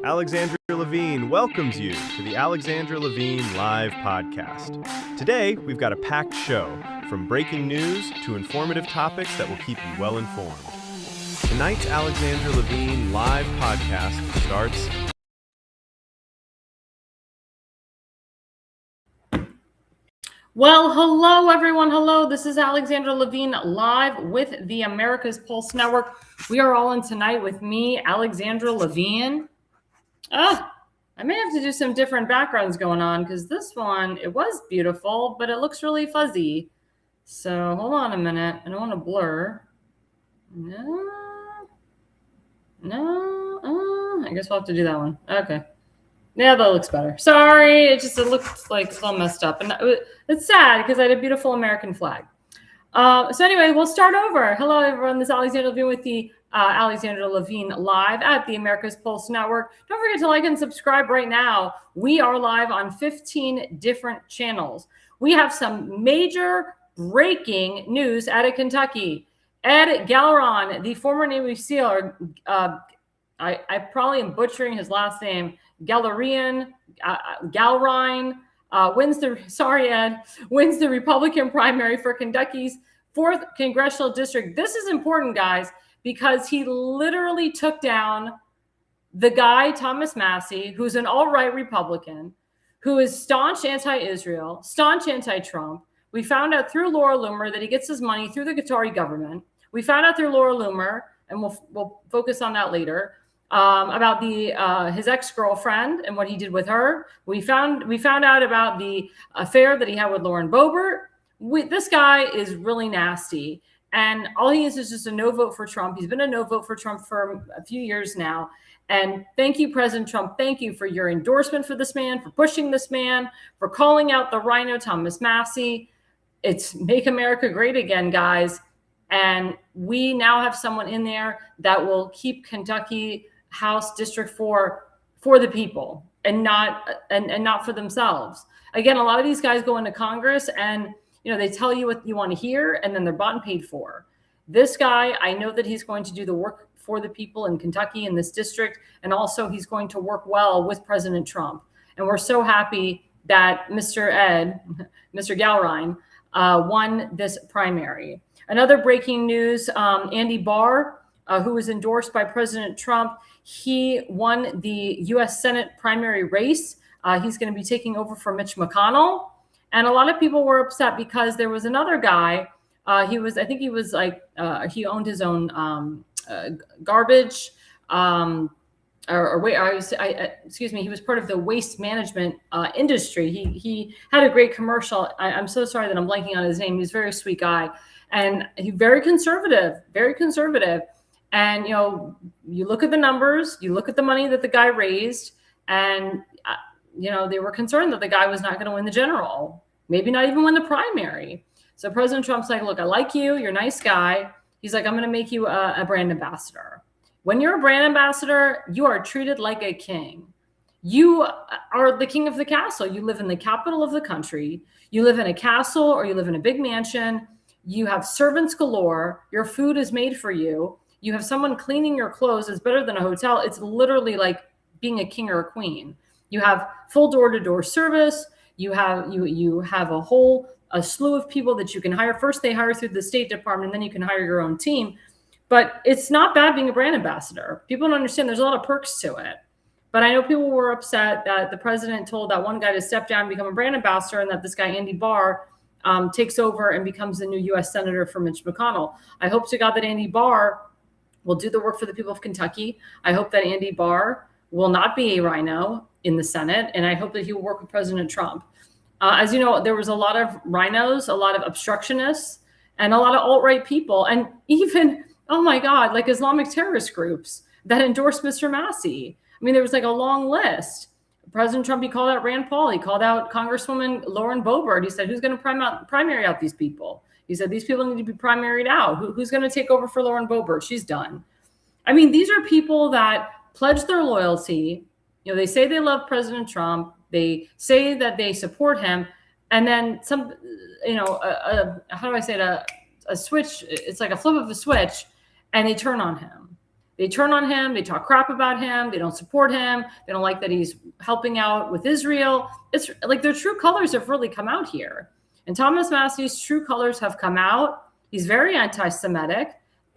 Alexandra Levine welcomes you to the Alexandra Levine Live Podcast. Today, we've got a packed show, from breaking news to informative topics that will keep you well informed. Tonight's Alexandra Levine Live Podcast starts. Well, hello, everyone. Hello. This is Alexandra Levine live with the America's Pulse Network. We are all in tonight with me, Alexandra Levine. I may have to do some different backgrounds going on because this one, it was beautiful, but it looks really fuzzy. So hold on a minute. I don't want to blur. No. I guess we'll have to do that one. Okay. Yeah, that looks better. Sorry, it looked like it's all messed up. And it's sad because I had a beautiful American flag. So anyway, we'll start over. Hello, everyone. This is Alexandra Levine with the Alexandra Levine live at the America's Pulse Network. Don't forget to like and subscribe right now. We are live on 15 different channels. We have some major breaking news out of Kentucky. Ed Galleron, the former Navy SEAL, I probably am butchering his last name, Galrine, wins the Republican primary for Kentucky's 4th congressional district. This is important, guys, because he literally took down the guy, Thomas Massie, who's an alt-right Republican, who is staunch anti-Israel, staunch anti-Trump. We found out through Laura Loomer that he gets his money through the Qatari government. We found out through Laura Loomer, and we'll focus on that later, about his ex-girlfriend and what he did with her. We found out about the affair that he had with Lauren Boebert. This guy is really nasty, and all he is just a no vote for Trump. He's been a no vote for Trump for a few years now. And thank you, President Trump. Thank you for your endorsement for this man, for pushing this man, for calling out the rhino, Thomas Massie. It's Make America Great Again, guys. And we now have someone in there that will keep Kentucky House District 4 for the people and not for themselves. Again, a lot of these guys go into Congress and they tell you what you want to hear, and then they're bought and paid for. This guy, I know that he's going to do the work for the people in Kentucky in this district, and also he's going to work well with President Trump. And we're so happy that Mr. Galrine won this primary. Another breaking news, Andy Barr, who was endorsed by President Trump, he won the U.S. Senate primary race. He's going to be taking over for Mitch McConnell. And a lot of people were upset because there was another guy. He owned his own garbage, he was part of the waste management industry. He had a great commercial. I'm so sorry that I'm blanking on his name. He's a very sweet guy. And he's very conservative. And, you look at the numbers, you look at the money that the guy raised, and, they were concerned that the guy was not going to win the general, maybe not even win the primary. So President Trump's like, look, I like you. You're a nice guy. He's like, I'm going to make you a brand ambassador. When you're a brand ambassador, you are treated like a king. You are the king of the castle. You live in the capital of the country. You live in a castle or you live in a big mansion. You have servants galore. Your food is made for you. You have someone cleaning your clothes. It's better than a hotel. It's literally like being a king or a queen. You have full door-to-door service. You have a slew of people that you can hire. First, they hire through the State Department, and then you can hire your own team. But it's not bad being a brand ambassador. People don't understand there's a lot of perks to it. But I know people were upset that the president told that one guy to step down and become a brand ambassador, and that this guy, Andy Barr, takes over and becomes the new U.S. Senator for Mitch McConnell. I hope to God that Andy Barr will do the work for the people of Kentucky. I hope that Andy Barr will not be a rhino in the Senate, and I hope that he will work with President Trump. As you know, there was a lot of rhinos, a lot of obstructionists, and a lot of alt-right people, and even, oh my God, like Islamic terrorist groups that endorsed Mr. Massie. I mean, there was like a long list. President Trump, he called out Rand Paul. He called out Congresswoman Lauren Boebert. He said, who's going to primary out these people? He said, these people need to be primaried out. Who's going to take over for Lauren Boebert? She's done. I mean, these are people that pledge their loyalty. They say they love President Trump. They say that they support him. And then some, how do I say it? A switch. It's like a flip of a switch, and they turn on him. They turn on him. They talk crap about him. They don't support him. They don't like that he's helping out with Israel. It's like their true colors have really come out here. And Thomas Massey's true colors have come out. He's very anti-Semitic.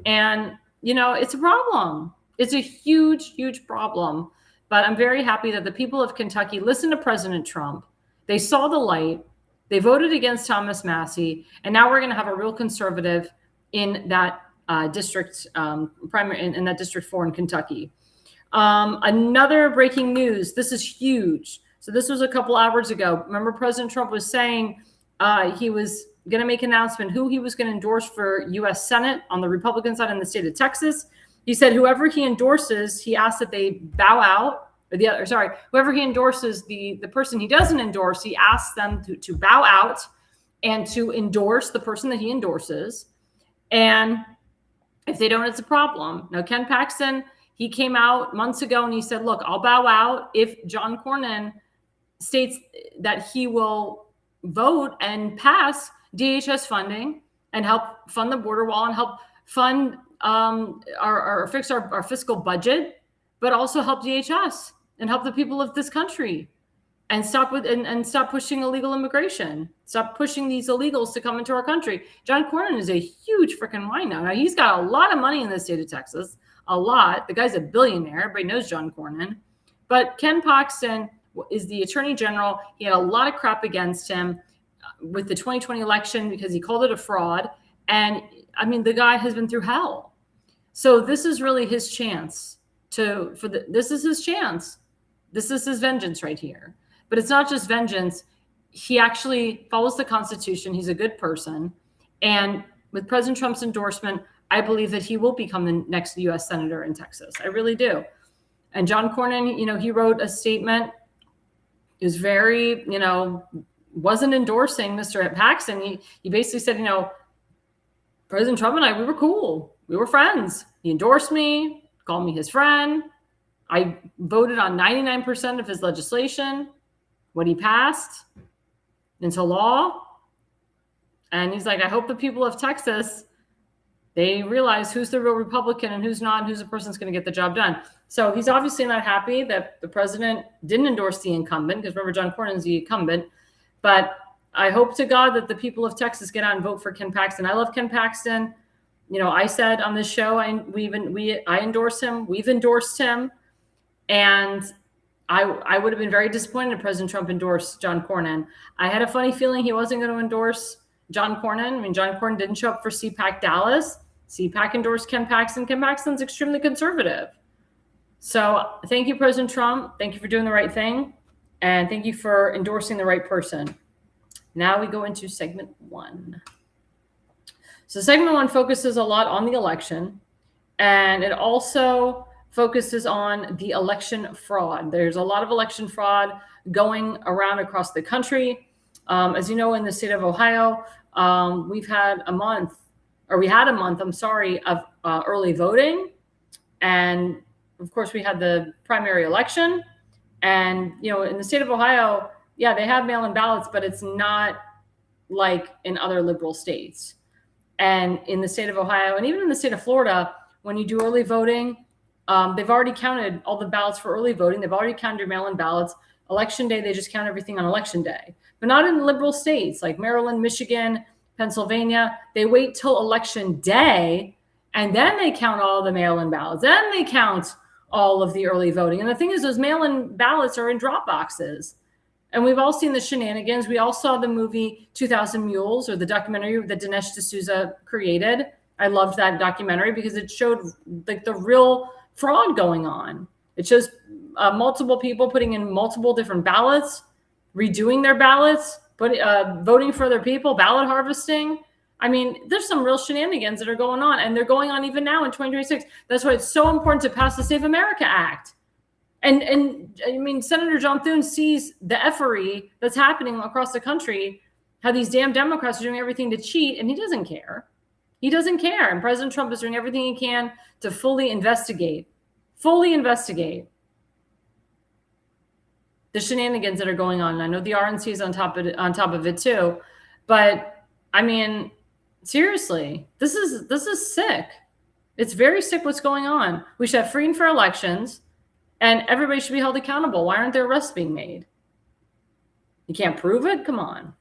And, it's a problem. It's a huge, huge problem. But I'm very happy that the people of Kentucky listened to President Trump. They saw the light. They voted against Thomas Massey. And now we're going to have a real conservative in that district, primary in that District 4 in Kentucky. Another breaking news. This is huge. So this was a couple hours ago. Remember, President Trump was saying he was going to make an announcement who he was going to endorse for U.S. Senate on the Republican side in the state of Texas. He said whoever he endorses, he asked that they bow out. Whoever he endorses, the person he doesn't endorse, he asks them to bow out and to endorse the person that he endorses. And if they don't, it's a problem. Now, Ken Paxton, he came out months ago and he said, look, I'll bow out if John Cornyn states that he will vote and pass DHS funding and help fund the border wall and help fund fix our fiscal budget, but also help DHS and help the people of this country and stop pushing illegal immigration. Stop pushing these illegals to come into our country. John Cornyn is a huge freaking wino. Now, he's got a lot of money in the state of Texas, a lot. The guy's a billionaire. Everybody knows John Cornyn. But Ken Paxton is the attorney general. He had a lot of crap against him with the 2020 election because he called it a fraud. And the guy has been through hell. So this is really his chance this is his chance. This is his vengeance right here. But it's not just vengeance. He actually follows the Constitution. He's a good person. And with President Trump's endorsement, I believe that he will become the next U.S. Senator in Texas. I really do. And John Cornyn, he wrote a statement. He was very, wasn't endorsing Mr. Paxton. He basically said, President Trump and I, we were cool. We were friends. He endorsed me, called me his friend. I voted on 99% of his legislation. What he passed into law. And he's like, I hope the people of Texas, they realize who's the real Republican and who's not, and who's the person that's going to get the job done. So he's obviously not happy that the president didn't endorse the incumbent, because remember, John Cornyn is the incumbent. But I hope to God that the people of Texas get out and vote for Ken Paxton. I love Ken Paxton. I said on this show, I endorse him. We've endorsed him. And I would have been very disappointed if President Trump endorsed John Cornyn. I had a funny feeling he wasn't going to endorse John Cornyn. John Cornyn didn't show up for CPAC Dallas. CPAC endorsed Ken Paxton. Ken Paxton's extremely conservative. So thank you, President Trump. Thank you for doing the right thing. And thank you for endorsing the right person. Now we go into segment 1. So segment 1 focuses a lot on the election. And it also focuses on the election fraud. There's a lot of election fraud going around across the country. As you know, in the state of Ohio, we had a month of early voting. And of course, we had the primary election. And, in the state of Ohio, yeah, they have mail-in ballots, but it's not like in other liberal states. And in the state of Ohio, and even in the state of Florida, when you do early voting, they've already counted all the ballots for early voting. They've already counted your mail-in ballots. Election day, they just count everything on election day. But not in liberal states like Maryland, Michigan, Pennsylvania. They wait till election day, and then they count all the mail-in ballots. Then they count all of the early voting. And the thing is, those mail-in ballots are in drop boxes. And we've all seen the shenanigans. We all saw the movie 2000 Mules, or the documentary that Dinesh D'Souza created. I loved that documentary because it showed like the real fraud going on. It shows multiple people putting in multiple different ballots, redoing their ballots, voting for other people, ballot harvesting. There's some real shenanigans that are going on, and they're going on even now in 2026. That's why it's so important to pass the Save America Act. And Senator John Thune sees the effery that's happening across the country, how these damn Democrats are doing everything to cheat, and he doesn't care. He doesn't care. And President Trump is doing everything he can to fully investigate the shenanigans that are going on. And I know the RNC is on top of it too. But seriously, this is sick. It's very sick what's going on. We should have free and fair elections, and everybody should be held accountable. Why aren't there arrests being made? You can't prove it? Come on.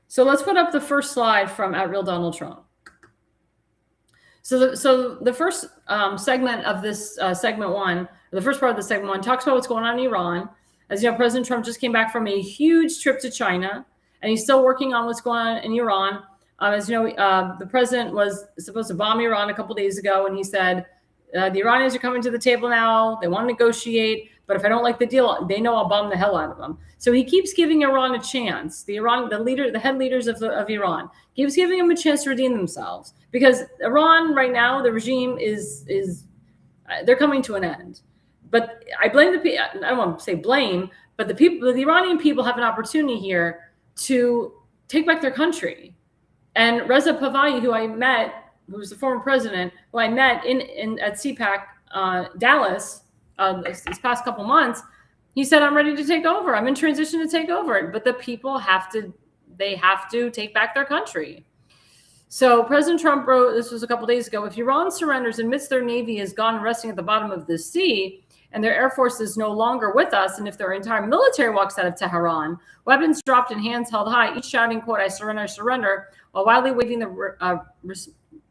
So let's put up the first slide from @Real Donald Trump. So the first segment of this segment one, the first part of the segment one, talks about what's going on in Iran. As you know, President Trump just came back from a huge trip to China, and he's still working on what's going on in Iran. As you know, the president was supposed to bomb Iran a couple days ago, and he said, the Iranians are coming to the table now. They want to negotiate, but if I don't like the deal, they know I'll bomb the hell out of them. So he keeps giving Iran a chance. The head leaders of Iran, keeps giving them a chance to redeem themselves, because Iran right now, the regime is they're coming to an end. But I blame the people. I don't want to say blame, but the Iranian people have an opportunity here to take back their country. And Reza Pahlavi, who I met, who was the former president, who I met at CPAC Dallas this past couple months, he said, I'm ready to take over. I'm in transition to take over. But the people have to take back their country. So President Trump wrote, this was a couple days ago, if Iran surrenders amidst their navy has gone resting at the bottom of the sea, and their air force is no longer with us, and if their entire military walks out of Tehran, weapons dropped and hands held high, each shouting, quote, I surrender, while wildly waving the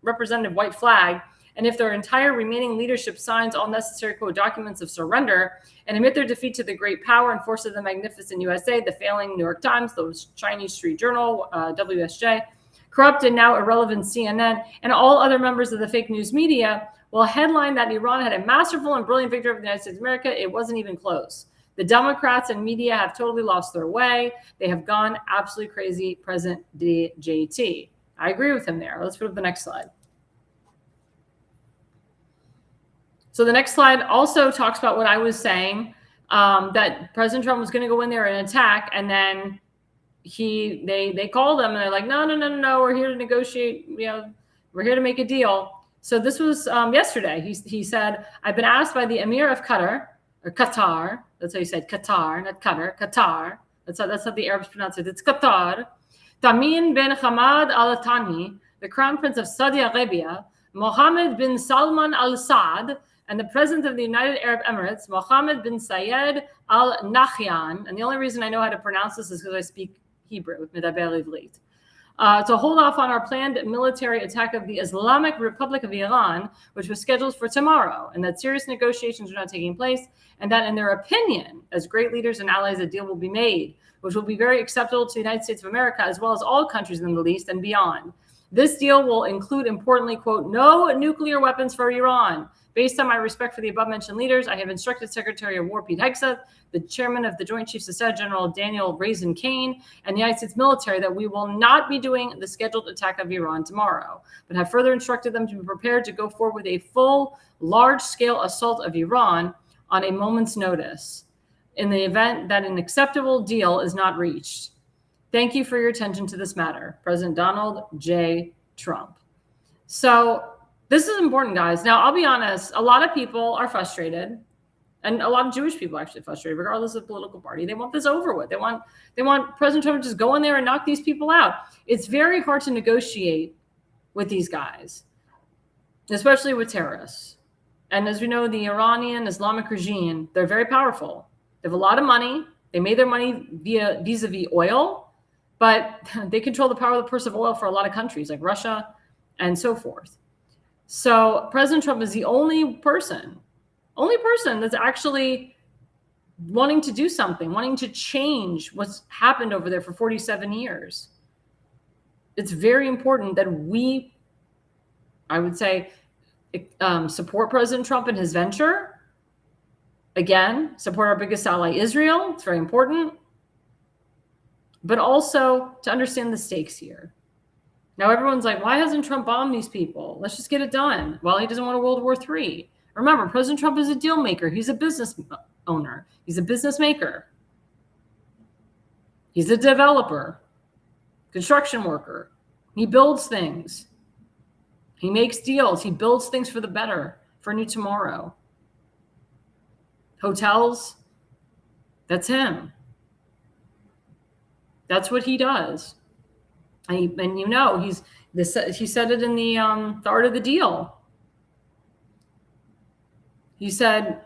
representative white flag, and if their entire remaining leadership signs all necessary, quote, documents of surrender, and admit their defeat to the great power and force of the magnificent USA, the failing New York Times, the Chinese Street Journal, WSJ, corrupt and now irrelevant CNN, and all other members of the fake news media, will headline that Iran had a masterful and brilliant victory over the United States of America. It wasn't even close. The Democrats and media have totally lost their way. They have gone absolutely crazy, President JT. I agree with him there. Let's put up the next slide. So the next slide also talks about what I was saying, that President Trump was going to go in there and attack, and then they called him and they're like, no, we're here to negotiate. We're here to make a deal. So this was yesterday. He said, I've been asked by the Emir of Qatar, or Qatar. That's how you said Qatar, not Qatar. Qatar. That's how the Arabs pronounce it. It's Qatar. Tamim bin Hamad Al Thani, the Crown Prince of Saudi Arabia, Mohammed bin Salman Al Saad, and the President of the United Arab Emirates, Mohammed bin Zayed Al Nahyan. And the only reason I know how to pronounce this is because I speak Hebrew, Medaber Ivrit. To hold off on our planned military attack of the Islamic Republic of Iran, which was scheduled for tomorrow, and that serious negotiations are not taking place, and that in their opinion, as great leaders and allies, a deal will be made, which will be very acceptable to the United States of America, as well as all countries in the Middle East and beyond. This deal will include, importantly, quote, no nuclear weapons for Iran. Based on my respect for the above-mentioned leaders, I have instructed Secretary of War Pete Hegseth, the chairman of the Joint Chiefs of Staff, General Daniel Raisin Kane, and the United States military that we will not be doing the scheduled attack of Iran tomorrow, but have further instructed them to be prepared to go forward with a full, large-scale assault of Iran on a moment's notice in the event that an acceptable deal is not reached. Thank you for your attention to this matter. President Donald J. Trump. So this is important, guys. Now, I'll be honest, a lot of people are frustrated, and a lot of Jewish people are actually frustrated, regardless of political party. They want this over with. They want President Trump to just go in there and knock these people out. It's very hard to negotiate with these guys, especially with terrorists. And as we know, the Iranian Islamic regime, they're very powerful. They have a lot of money. They made their money vis-a-vis oil, but they control the power of the purse of oil for a lot of countries like Russia and so forth. So President Trump is the only person that's actually wanting to do something, wanting to change what's happened over there for 47 years. It's very important that we, I would say, support President Trump in his venture. Again, support our biggest ally, Israel. It's very important. But also to understand the stakes here. Now, everyone's like, why hasn't Trump bombed these people? Let's just get it done. Well, he doesn't want a World War III. Remember, President Trump is a deal maker. He's a business owner. He's a business maker. He's a developer, construction worker. He builds things. He makes deals. He builds things for the better, for a new tomorrow. Hotels, that's him. That's what he does. And you know, he said it in the Art of the Deal. He said,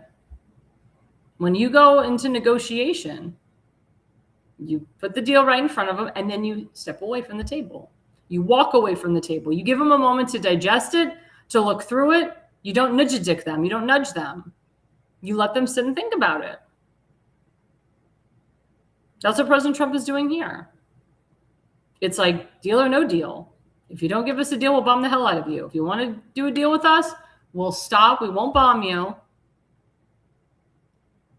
when you go into negotiation, you put the deal right in front of them, and then you step away from the table. You walk away from the table. You give them a moment to digest it, to look through it. You don't nudge-a-dick them. You don't nudge them. You let them sit and think about it. That's what President Trump is doing here. It's like deal or no deal. If you don't give us a deal, we'll bomb the hell out of you. If you want to do a deal with us, we'll stop. We won't bomb you.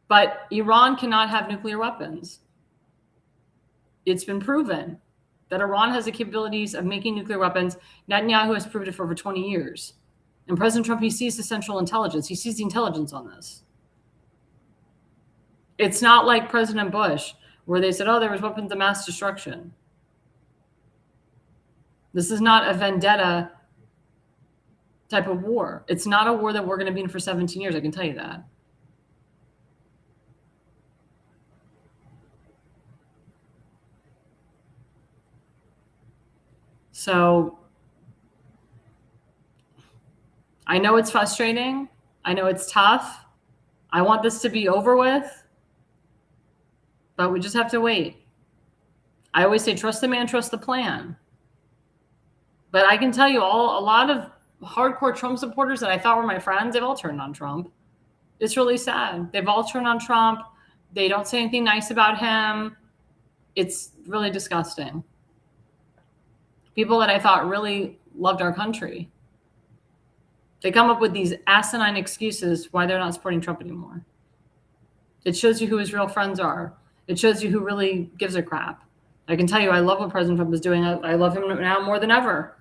But Iran cannot have nuclear weapons. It's been proven that Iran has the capabilities of making nuclear weapons. Netanyahu has proved it for over 20 years. And President Trump, he sees the central intelligence. He sees the intelligence on this. It's not like President Bush, where they said, oh, there was weapons of mass destruction. This is not a vendetta type of war. It's not a war that we're going to be in for 17 years. I can tell you that. So I know it's frustrating. I know it's tough. I want this to be over with, but we just have to wait. I always say, trust the man, trust the plan. But I can tell you a lot of hardcore Trump supporters that I thought were my friends, they've all turned on Trump. It's really sad. They've all turned on Trump. They don't say anything nice about him. It's really disgusting. People that I thought really loved our country. They come up with these asinine excuses why they're not supporting Trump anymore. It shows you who his real friends are. It shows you who really gives a crap. I can tell you, I love what President Trump is doing. I love him now more than ever.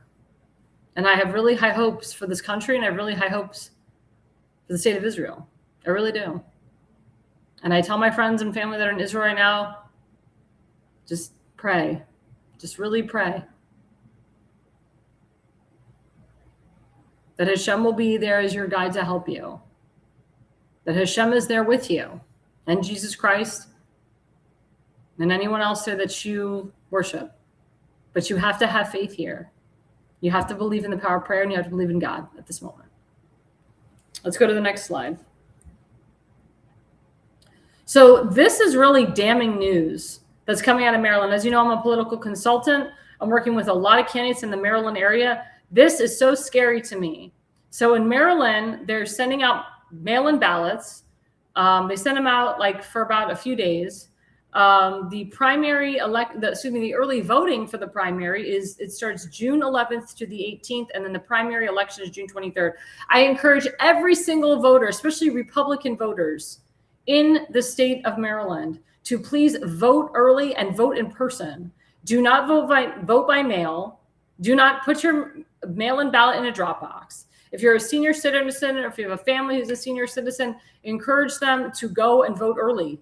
And I have really high hopes for this country, and I have really high hopes for the state of Israel. I really do. And I tell my friends and family that are in Israel right now, just pray. Just really pray. That Hashem will be there as your guide to help you. That Hashem is there with you. And Jesus Christ. And anyone else there that you worship. But you have to have faith here. You have to believe in the power of prayer, and you have to believe in God at this moment. Let's go to the next slide. So this is really damning news that's coming out of Maryland. As you know, I'm a political consultant. I'm working with a lot of candidates in the Maryland area. This is so scary to me. So in Maryland, they're sending out mail-in ballots. They send them out like for about a few days. The early voting for the primary it starts June 11th to the 18th, and then the primary election is June 23rd. I encourage every single voter, especially Republican voters in the state of Maryland, to please vote early and vote in person. Do not vote by mail. Do not put your mail-in ballot in a drop box. If you're a senior citizen, or if you have a family who's a senior citizen, encourage them to go and vote early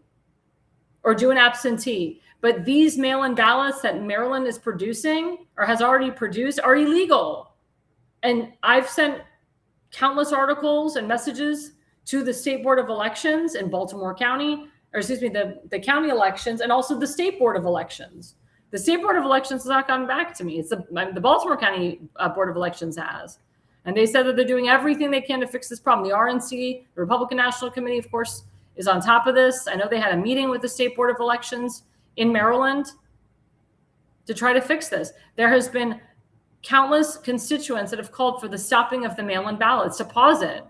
or do an absentee. But these mail-in ballots that Maryland is producing or has already produced are illegal. And I've sent countless articles and messages to the State Board of Elections in Baltimore County, the county elections, and also the State Board of Elections. The State Board of Elections has not gotten back to me. It's the Baltimore County Board of Elections has. And they said that they're doing everything they can to fix this problem. The RNC, the Republican National Committee, of course, is on top of this. I know they had a meeting with the State Board of Elections in Maryland to try to fix this. There has been countless constituents that have called for the stopping of the mail-in ballots, to pause it,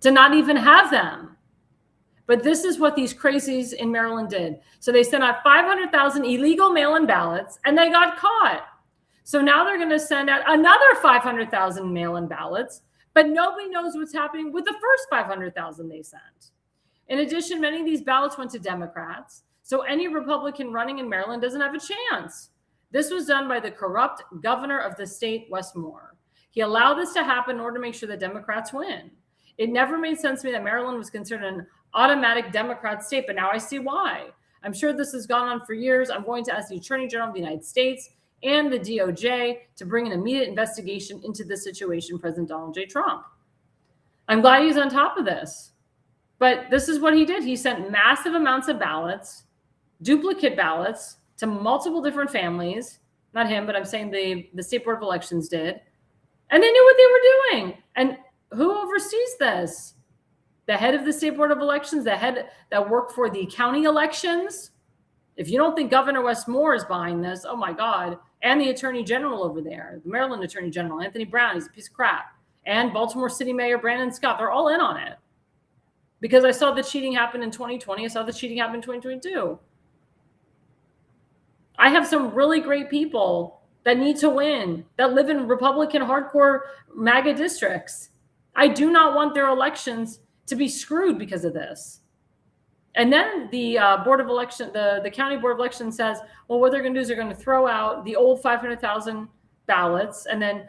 to not even have them. But this is what these crazies in Maryland did. So they sent out 500,000 illegal mail-in ballots, and they got caught. So now they're going to send out another 500,000 mail-in ballots, but nobody knows what's happening with the first 500,000 they sent. In addition, many of these ballots went to Democrats. So any Republican running in Maryland doesn't have a chance. This was done by the corrupt governor of the state, Wes Moore. He allowed this to happen in order to make sure that Democrats win. It never made sense to me that Maryland was considered an automatic Democrat state, but now I see why. I'm sure this has gone on for years. I'm going to ask the Attorney General of the United States and the DOJ to bring an immediate investigation into this situation, President Donald J. Trump. I'm glad he's on top of this. But this is what he did. He sent massive amounts of ballots, duplicate ballots, to multiple different families. Not him, but I'm saying the State Board of Elections did. And they knew what they were doing. And who oversees this? the head of the state board of elections, the head that worked for the county elections. If you don't think Governor Wes Moore is behind this, oh my God, and the attorney general over there, the Maryland attorney general, Anthony Brown, he's a piece of crap. And Baltimore City Mayor Brandon Scott, they're all in on it. Because I saw the cheating happen in 2020. I saw the cheating happen in 2022. I have some really great people that need to win, that live in Republican hardcore MAGA districts. I do not want their elections to be screwed because of this. And then the board of election, the county board of elections says, well, what they're going to do is they're going to throw out the old 500,000 ballots, and then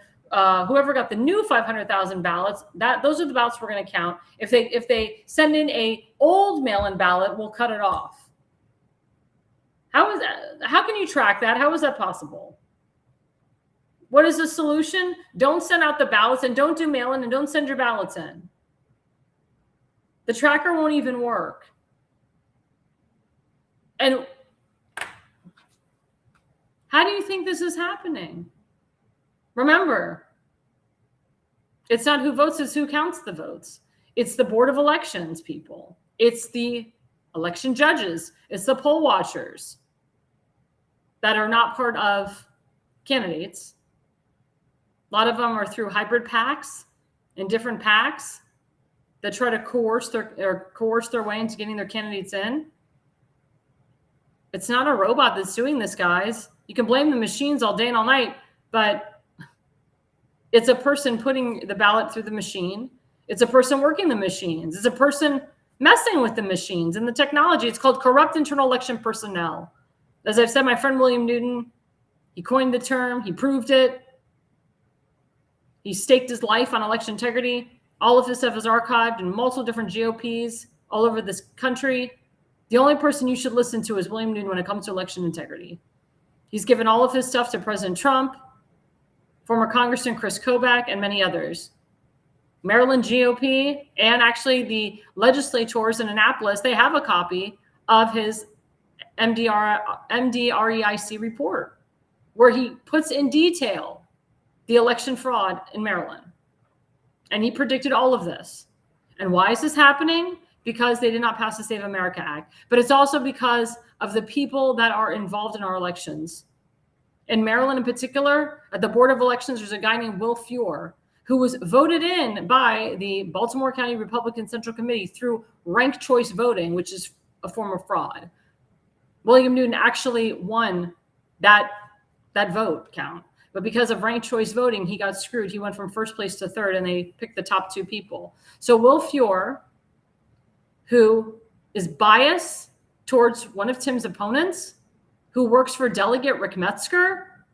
whoever got the new 500,000 ballots, those are the ballots we're going to count. If they send in a old mail-in ballot, we'll cut it off. How is that? How can you track that? How is that possible? What is the solution? Don't send out the ballots and don't do mail-in and don't send your ballots in. The tracker won't even work. And how do you think this is happening? Remember, it's not who votes, it's who counts the votes. It's the Board of Elections people. It's the election judges. It's the poll watchers that are not part of candidates. A lot of them are through hybrid PACs and different PACs that try to coerce their way into getting their candidates in. It's not a robot that's doing this, guys. You can blame the machines all day and all night, but it's a person putting the ballot through the machine. It's a person working the machines. It's a person messing with the machines and the technology. It's called corrupt internal election personnel. As I've said, my friend William Newton, he coined the term. He proved it. He staked his life on election integrity. All of his stuff is archived in multiple different GOPs all over this country. The only person you should listen to is William Newton when it comes to election integrity. He's given all of his stuff to President Trump, former Congressman Chris Kobach, and many others. Maryland GOP and actually the legislators in Annapolis, they have a copy of his MDREIC report where he puts in detail the election fraud in Maryland. And he predicted all of this. And why is this happening? Because they did not pass the Save America Act. But it's also because of the people that are involved in our elections. In Maryland in particular, at the Board of Elections, there's a guy named Will Fuhr who was voted in by the Baltimore County Republican Central Committee through ranked choice voting, which is a form of fraud. William Newton actually won that vote count. But because of ranked choice voting, he got screwed. He went from first place to third, and they picked the top two people. So Will Fuhr, who is biased towards one of Tim's opponents, who works for Delegate Rick Metzger,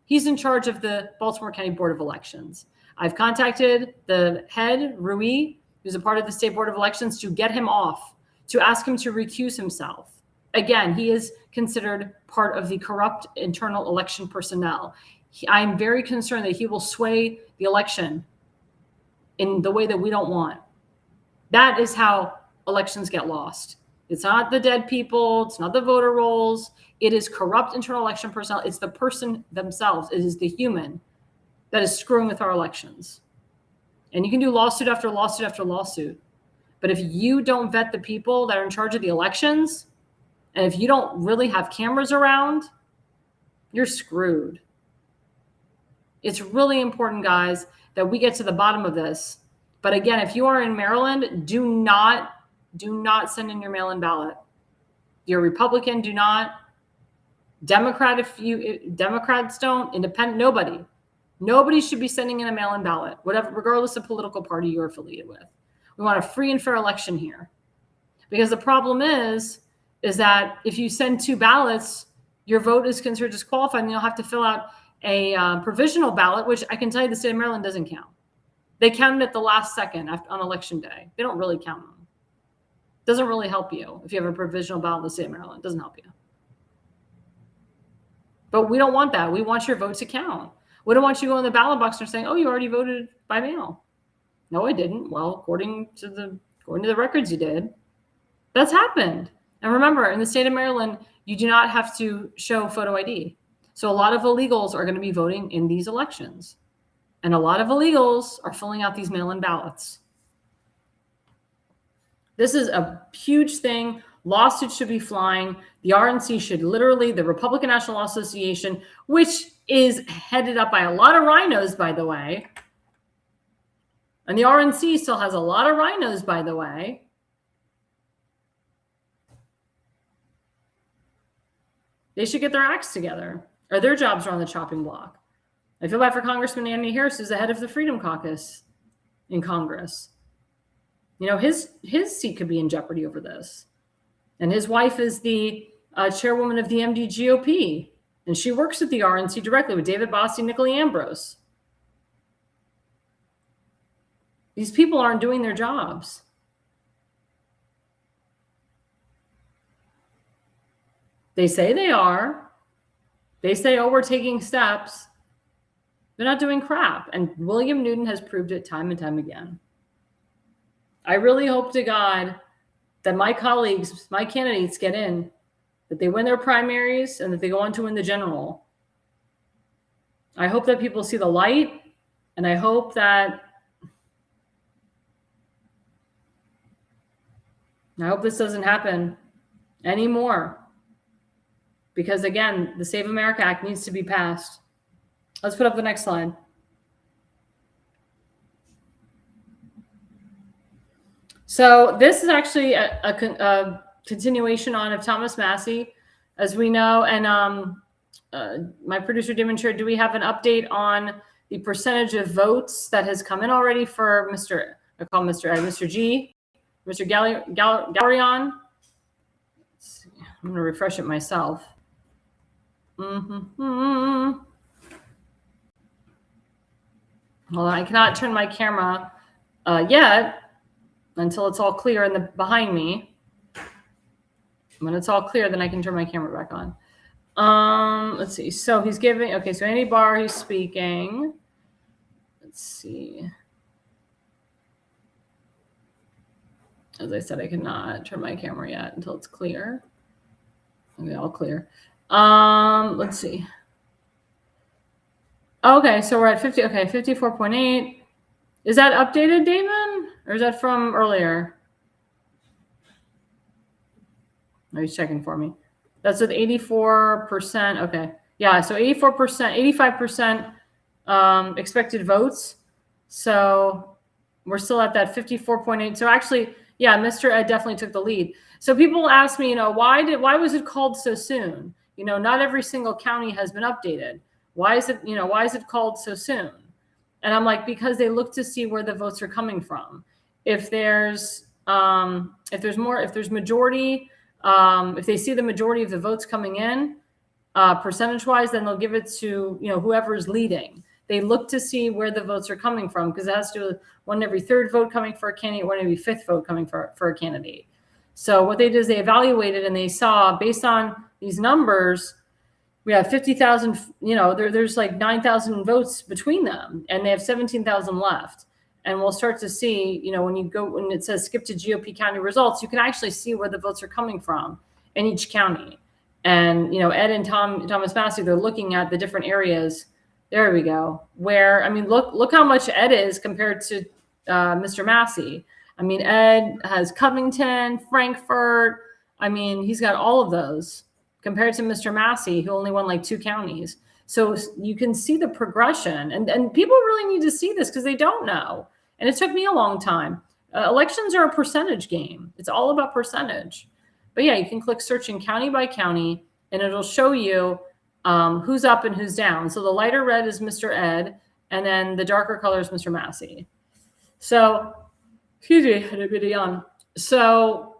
he's in charge of the Baltimore County Board of Elections. I've contacted the head, Rui, who's a part of the State Board of Elections, to get him off, to ask him to recuse himself. Again, he is considered part of the corrupt internal election personnel. I'm very concerned that he will sway the election in the way that we don't want. That is how elections get lost. It's not the dead people. It's not the voter rolls. It is corrupt internal election personnel. It's the person themselves. It is the human that is screwing with our elections. And you can do lawsuit after lawsuit after lawsuit. But if you don't vet the people that are in charge of the elections, and if you don't really have cameras around, you're screwed. It's really important, guys, that we get to the bottom of this. But again, if you are in Maryland, do not send in your mail-in ballot. If you're a Republican, do not. Democrat, Democrats don't. Independent, nobody should be sending in a mail-in ballot, whatever, regardless of political party you're affiliated with. We want a free and fair election here, because the problem is that if you send two ballots, your vote is considered disqualified, and you'll have to fill out a provisional ballot, which I can tell you the state of Maryland doesn't count. They count it at the last second on election day. They don't really count them. Doesn't really help you if you have a provisional ballot in the state of Maryland. Doesn't help you. But we don't want that. We want your vote to count. We don't want you going in the ballot box and saying, "Oh, you already voted by mail." No, I didn't. Well, according to the records, you did. That's happened. And remember, in the state of Maryland, you do not have to show photo ID. So a lot of illegals are going to be voting in these elections. And a lot of illegals are filling out these mail-in ballots. This is a huge thing. Lawsuits should be flying. The RNC should literally, the Republican National Law Association, which is headed up by a lot of rhinos, by the way. And the RNC still has a lot of rhinos, by the way. They should get their acts together, or their jobs are on the chopping block. I feel bad for Congressman Andy Harris, who's the head of the Freedom Caucus in Congress. You know, his seat could be in jeopardy over this. And his wife is the chairwoman of the MD GOP, and she works at the RNC directly with David Bossie, Nicolay Ambrose. These people aren't doing their jobs. They say they are. They say, oh, we're taking steps. They're not doing crap. And William Newton has proved it time and time again. I really hope to God that my colleagues, my candidates get in, that they win their primaries and that they go on to win the general. I hope that people see the light, and I hope this doesn't happen anymore. Because again, the Save America Act needs to be passed. Let's put up the next slide. So this is actually a continuation on of Thomas Massie, as we know. And my producer, Damon Sher, do we have an update on the percentage of votes that has come in already for Mr. G, Mr. Galerion? I'm going to refresh it myself. Well, I cannot turn my camera yet until it's all clear behind me. When it's all clear, then I can turn my camera back on. Let's see. So he's giving, okay, so Andy Barr, he's speaking. Let's see. As I said, I cannot turn my camera yet until it's clear. Okay, all clear. Let's see. Okay, so we're at 50. Okay, 54.8. Is that updated, Damon? Or is that from earlier? Oh, he's checking for me. That's with 84%. Okay. Yeah, so 84%, 85% expected votes. So we're still at that 54.8. So actually, yeah, Mr. Ed definitely took the lead. So people ask me, why was it called so soon? Not every single county has been updated. Why is it called so soon? And I'm like, because they look to see where the votes are coming from. If there's majority, if they see the majority of the votes coming in, percentage-wise, then they'll give it to whoever is leading. They look to see where the votes are coming from, because it has to do with one every third vote coming for a candidate, one every fifth vote coming for a candidate. So what they did is they evaluated, and they saw, based on these numbers, we have 50,000, there's like 9,000 votes between them, and they have 17,000 left. And we'll start to see, when it says skip to GOP county results, you can actually see where the votes are coming from in each county. And, Ed and Thomas Massie, they're looking at the different areas. There we go. Where, look how much Ed is compared to Mr. Massie. Ed has Covington, Frankfurt. He's got all of those compared to Mr. Massie, who only won like 2 counties. So you can see the progression, and people really need to see this because they don't know. And it took me a long time. Elections are a percentage game. It's all about percentage. But yeah, you can click searching county by county, and it'll show you who's up and who's down. So the lighter red is Mr. Ed, and then the darker color is Mr. Massie. So, So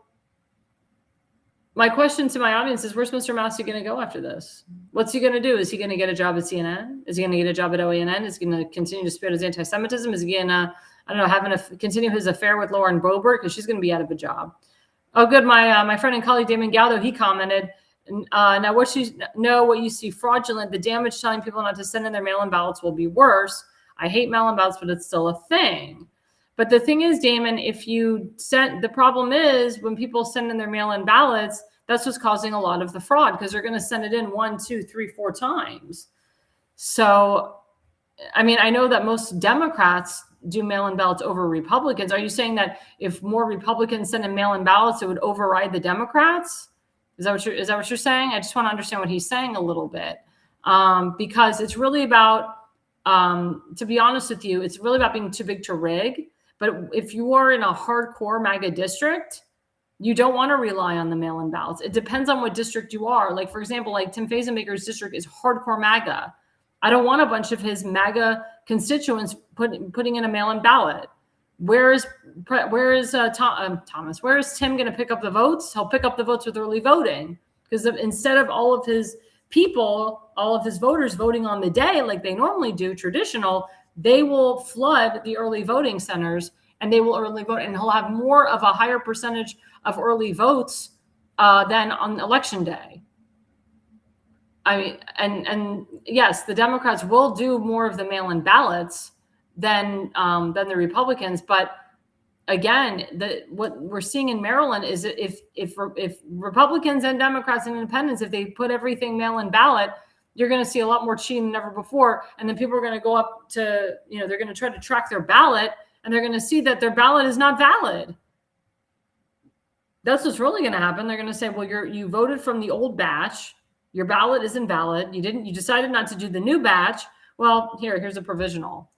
my question to my audience is, where's Mr. Massie going to go after this? What's he going to do? Is he going to get a job at CNN? Is he going to get a job at OANN? Is he going to continue to spread his anti-Semitism? Is he going to, continue his affair with Lauren Boebert, because she's going to be out of a job? Oh, good. My friend and colleague Damon Galdo, he commented, now what you see fraudulent, the damage telling people not to send in their mail-in ballots will be worse. I hate mail-in ballots, but it's still a thing. But the thing is, Damon, the problem is when people send in their mail-in ballots, that's what's causing a lot of the fraud, because they're going to send it in 1, 2, 3, 4 times. So, I know that most Democrats do mail-in ballots over Republicans. Are you saying that if more Republicans send in mail-in ballots, it would override the Democrats? Is that what you're saying? I just want to understand what he's saying a little bit, because it's really about, to be honest with you, it's really about being too big to rig. But if you are in a hardcore MAGA district, you don't want to rely on the mail-in ballots. It depends on what district you are. Like, for example, like Tim Fazenmaker's district is hardcore MAGA. I don't want a bunch of his MAGA constituents putting in a mail-in ballot. Where is Thomas? Where is Tim going to pick up the votes? He'll pick up the votes with early voting, because instead of all of his people, all of his voters voting on the day like they normally do, traditional, they will flood the early voting centers and they will early vote, and he'll have more of a higher percentage of early votes than on election day. I mean, and yes, the Democrats will do more of the mail-in ballots than the Republicans. But again, what we're seeing in Maryland is that if Republicans and Democrats and independents, if they put everything mail-in ballot, you're going to see a lot more cheating than ever before. And then people are going to go up to, they're going to try to track their ballot, and they're going to see that their ballot is not valid. That's what's really going to happen. They're going to say, well, you voted from the old batch. Your ballot isn't valid. You decided not to do the new batch. Well, here's a provisional.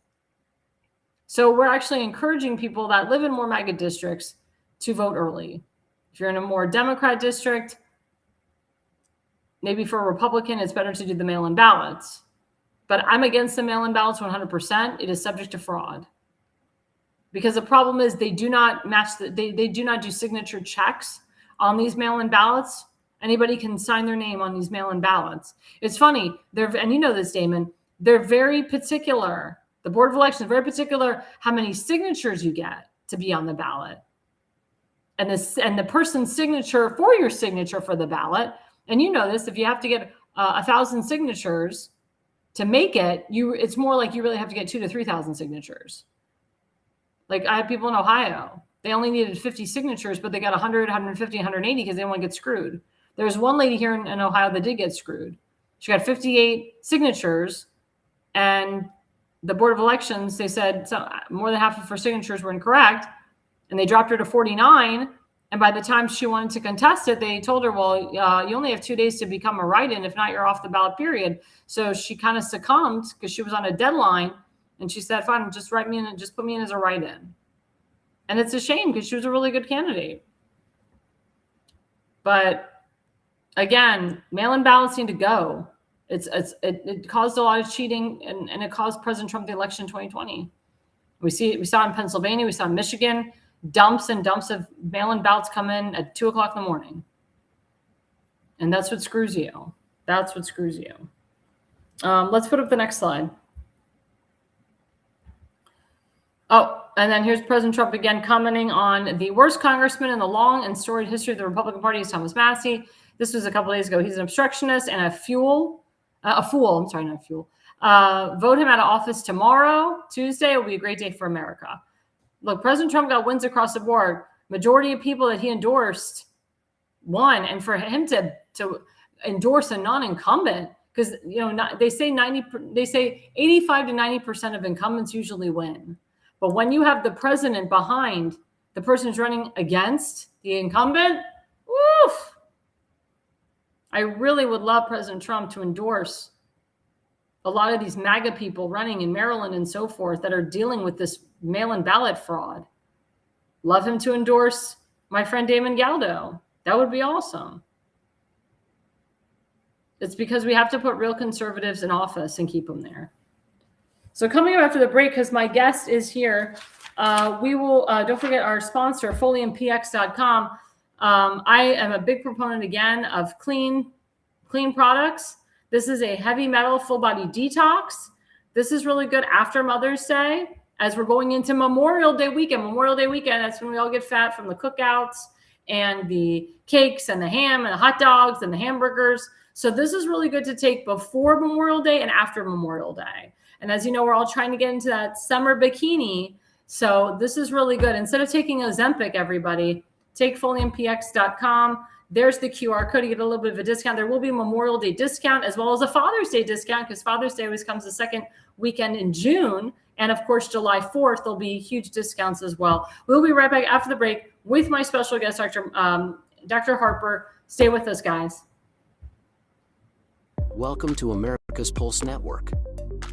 So we're actually encouraging people that live in more MAGA districts to vote early. If you're in a more Democrat district, maybe for a Republican, it's better to do the mail-in ballots. But I'm against the mail-in ballots 100%. It is subject to fraud. Because the problem is they do not match, they do not do signature checks on these mail-in ballots. Anybody can sign their name on these mail-in ballots. It's funny, and you know this, Damon, they're very particular. The Board of Elections is very particular how many signatures you get to be on the ballot. And the person's signature for your signature for the ballot, and you know this, if you have to get 1,000 signatures to make it, it's more like you really have to get 2,000 to 3,000 signatures. Like, I have people in Ohio, they only needed 50 signatures, but they got 100, 150, 180 because they didn't want to get screwed. There's one lady here in Ohio that did get screwed. She got 58 signatures, and the Board of Elections, they said more than half of her signatures were incorrect, and they dropped her to 49. And by the time she wanted to contest it, they told her, well, you only have 2 days to become a write-in. If not, you're off the ballot, period. So she kind of succumbed because she was on a deadline. And she said, fine, just write me in and just put me in as a write-in. And it's a shame because she was a really good candidate. But again, mail-in ballots need to go. It caused a lot of cheating, and it caused President Trump the election in 2020. We saw it in Pennsylvania, we saw in Michigan, dumps and dumps of mail-in ballots come in at 2:00 in the morning. And that's what screws you. That's what screws you. Let's put up the next slide. Oh, and then here's President Trump again commenting on the worst congressman in the long and storied history of the Republican Party is Thomas Massie. This was a couple days ago. He's an obstructionist and a fool. Vote him out of office tomorrow, Tuesday. It will be a great day for America. Look, President Trump got wins across the board. Majority of people that he endorsed won. And for him to endorse a non-incumbent, because they say 85 to 90% of incumbents usually win. But when you have the president behind the person who's running against the incumbent, woof. I really would love President Trump to endorse a lot of these MAGA people running in Maryland and so forth that are dealing with this mail-in ballot fraud. Love him to endorse my friend Damon Galdo. That would be awesome. It's because we have to put real conservatives in office and keep them there. So coming up after the break, because my guest is here, we will, don't forget our sponsor, FoliumPX.com. I am a big proponent, again, of clean products. This is a heavy metal full body detox. This is really good after Mother's Day, as we're going into Memorial Day weekend. Memorial Day weekend, that's when we all get fat from the cookouts and the cakes and the ham and the hot dogs and the hamburgers. So this is really good to take before Memorial Day and after Memorial Day. And as you know, we're all trying to get into that summer bikini. So this is really good. Instead of taking Ozempic, everybody, take FoliumPX.com. There's the QR code. You get a little bit of a discount. There will be a Memorial Day discount as well as a Father's Day discount, because Father's Day always comes the second weekend in June. And of course, July 4th, there'll be huge discounts as well. We'll be right back after the break with my special guest, Dr. Harper. Stay with us, guys. Welcome to America's Pulse Network.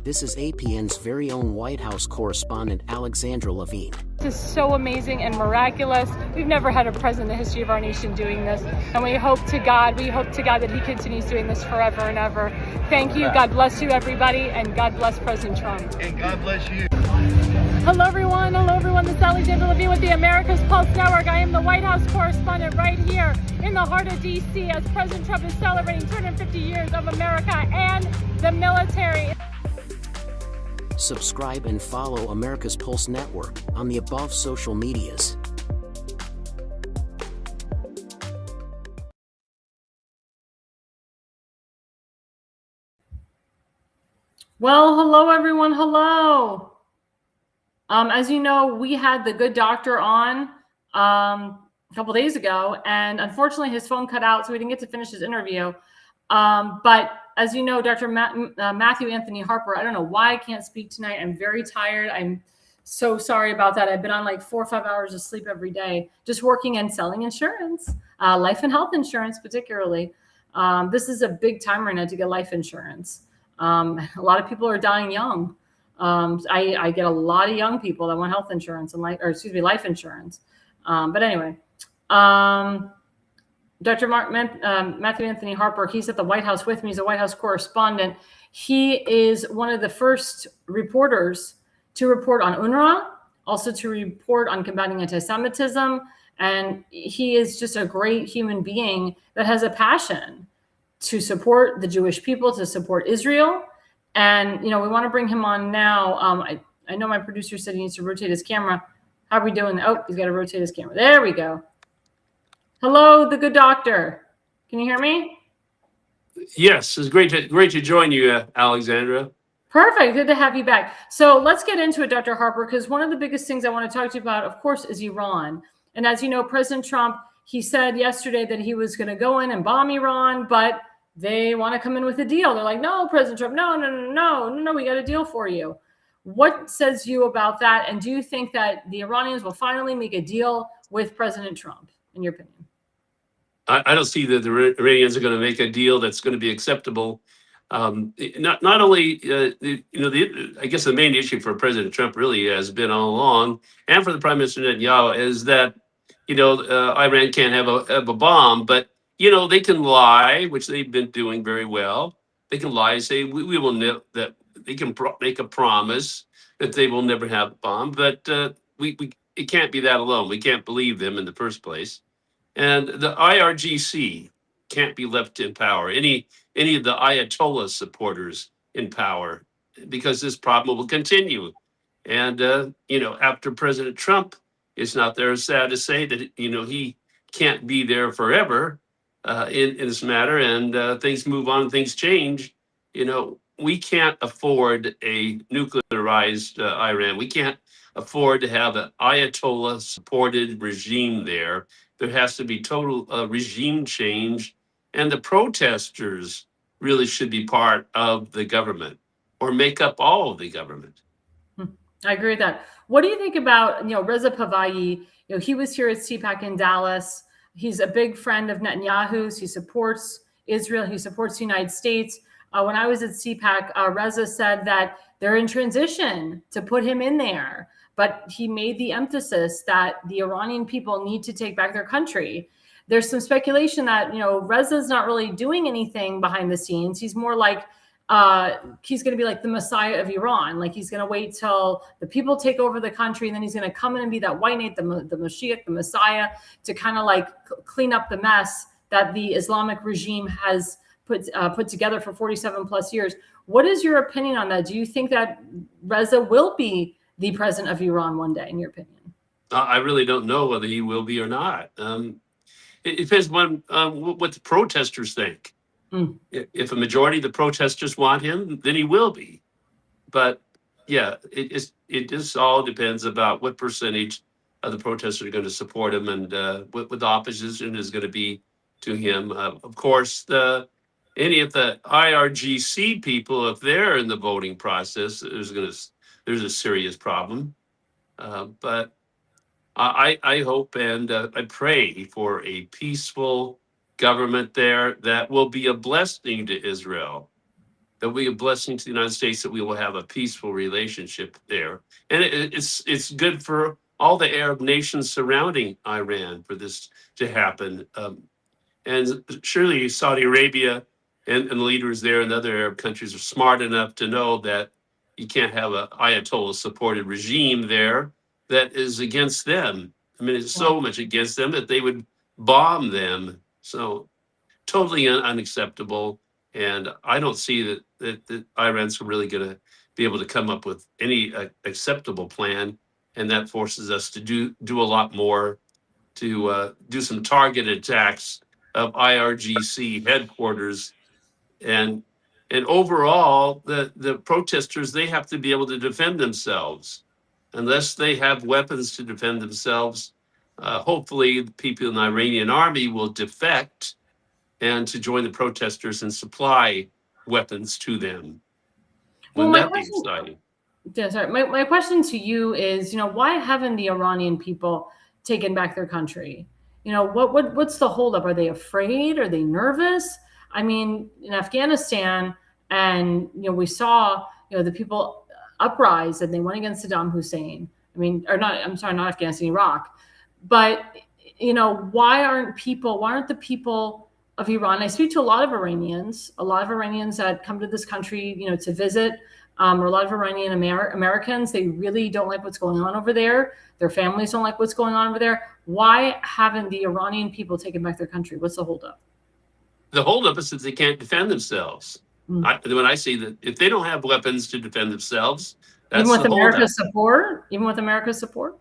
This is APN's very own White House correspondent, Alexandra Levine. This is so amazing and miraculous. We've never had a president in the history of our nation doing this. And we hope to God that he continues doing this forever and ever. Thank you. God bless you, everybody. And God bless President Trump. And God bless you. Hello, everyone. This is Alexandra Levine with the America's Pulse Network. I am the White House correspondent right here in the heart of D.C. as President Trump is celebrating 250 years of America and the military. Subscribe and follow America's Pulse Network on the above social medias. Well, hello, everyone. Hello. As you know, we had the good doctor on a couple days ago, and unfortunately his phone cut out, so we didn't get to finish his interview. But as you know, Dr. Matthew Anthony Harper, I don't know why I can't speak tonight. I'm very tired. I'm so sorry about that. I've been on like 4 or 5 hours of sleep every day, just working and selling insurance, life and health insurance particularly. This is a big time right now to get life insurance. A lot of people are dying young. I get a lot of young people that want health insurance and life insurance. But anyway, Dr. Matthew Anthony Harper, he's at the White House with me. He's a White House correspondent. He is one of the first reporters to report on UNRWA, also to report on combating anti-Semitism. And he is just a great human being that has a passion to support the Jewish people, to support Israel. And, we want to bring him on now. I know my producer said he needs to rotate his camera. How are we doing? Oh, he's got to rotate his camera. There we go. Hello, the good doctor. Can you hear me? Yes, it's great to join you, Alexandra. Perfect. Good to have you back. So let's get into it, Dr. Harper, because one of the biggest things I want to talk to you about, of course, is Iran. And as you know, President Trump, he said yesterday that he was going to go in and bomb Iran, but they want to come in with a deal. They're like, no, President Trump, no, we got a deal for you. What says you about that? And do you think that the Iranians will finally make a deal with President Trump, in your opinion? I don't see that the Iranians are going to make a deal that's going to be acceptable. Not only, I guess the main issue for President Trump really has been all along, and for the Prime Minister Netanyahu, is that, Iran can't have a bomb, but, they can lie, which they've been doing very well. They can lie, say, we will that they can make a promise that they will never have a bomb, but it can't be that alone. We can't believe them in the first place. And the IRGC can't be left in power. Any of the Ayatollah supporters in power, because this problem will continue. And after President Trump is not there, it's sad to say that he can't be there forever in this matter. And things move on, things change. We can't afford a nuclearized Iran. We can't afford to have an Ayatollah-supported regime there. There has to be total regime change, and the protesters really should be part of the government or make up all of the government. I agree with that. What do you think about, Reza Pahlavi? He was here at CPAC in Dallas. He's a big friend of Netanyahu's. He supports Israel. He supports the United States. When I was at CPAC, Reza said that they're in transition to put him in there. But he made the emphasis that the Iranian people need to take back their country. There's some speculation that, Reza's not really doing anything behind the scenes. He's more like, he's going to be like the Messiah of Iran. Like he's going to wait till the people take over the country, and then he's going to come in and be that white knight, the Mashiach, the Messiah, to kind of like clean up the mess that the Islamic regime has put together for 47 plus years. What is your opinion on that? Do you think that Reza will be the president of Iran one day, in your opinion? I really don't know whether he will be or not. It depends on what the protesters think. If a majority of the protesters want him, then he will be. But yeah, it just all depends about what percentage of the protesters are going to support him, and what the opposition is going to be to him. Of course, any of the IRGC people, if they're in the voting process, is going to there's a serious problem. But I hope and I pray for a peaceful government there that will be a blessing to Israel, that will be a blessing to the United States, that we will have a peaceful relationship there. And it's good for all the Arab nations surrounding Iran for this to happen. And surely Saudi Arabia and the leaders there and other Arab countries are smart enough to know that you can't have an Ayatollah-supported regime there that is against them. I mean, it's so much against them that they would bomb them. So totally unacceptable. And I don't see that Iran's really going to be able to come up with any acceptable plan. And that forces us to do a lot more, to do some targeted attacks of IRGC headquarters. And overall, the protesters, they have to be able to defend themselves. Unless they have weapons to defend themselves, hopefully the people in the Iranian army will defect and to join the protesters and supply weapons to them. Well, Wouldn't that be exciting? Yeah, sorry. My question to you is, why haven't the Iranian people taken back their country? What's the holdup? Are they afraid? Are they nervous? I mean, in Afghanistan, and we saw the people uprise and they went against Saddam Hussein. I mean, or not? I'm sorry, not Afghanistan, Iraq. But why aren't the people of Iran? I speak to a lot of Iranians that come to this country, to visit. Or a lot of Iranian Americans, they really don't like what's going on over there. Their families don't like what's going on over there. Why haven't the Iranian people taken back their country? What's the holdup? The holdup is that they can't defend themselves. When I see that if they don't have weapons to defend themselves, that's even with the America's support. Even with America's support.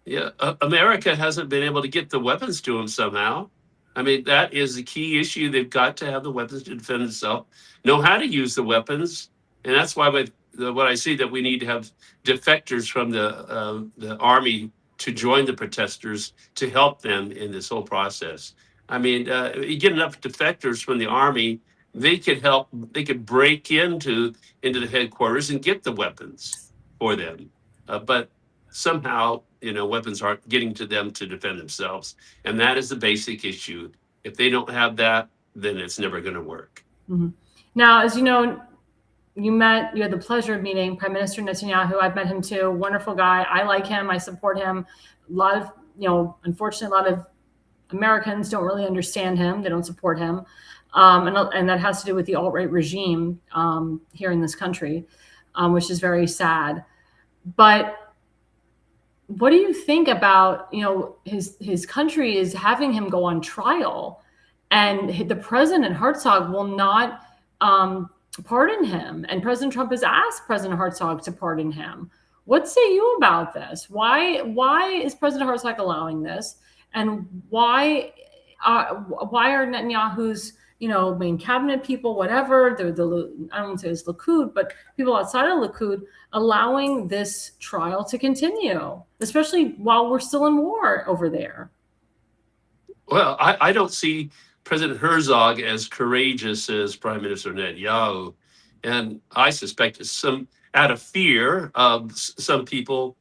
Yeah, America hasn't been able to get the weapons to them somehow. I mean, that is the key issue. They've got to have the weapons to defend themselves, know how to use the weapons. And that's why what I see that we need to have defectors from the army to join the protesters to help them in this whole process. I mean, you get enough defectors from the army, they could help. They could break into the headquarters and get the weapons for them. But somehow, weapons aren't getting to them to defend themselves, and that is the basic issue. If they don't have that, then it's never going to work. Mm-hmm. Now, as you know, you had the pleasure of meeting Prime Minister Netanyahu. I've met him too. Wonderful guy. I like him. I support him. A lot of, unfortunately, a lot of Americans don't really understand him. They don't support him. And that has to do with the alt-right regime here in this country, which is very sad. But what do you think about, his country is having him go on trial, and the President Herzog will not pardon him, and President Trump has asked President Herzog to pardon him. What say you about this? Why is President Herzog allowing this, and why are Netanyahu's main cabinet people, whatever, I don't want to say it's Likud, but people outside of Likud allowing this trial to continue, especially while we're still in war over there? Well, I don't see President Herzog as courageous as Prime Minister Netanyahu. And I suspect it's out of fear of some people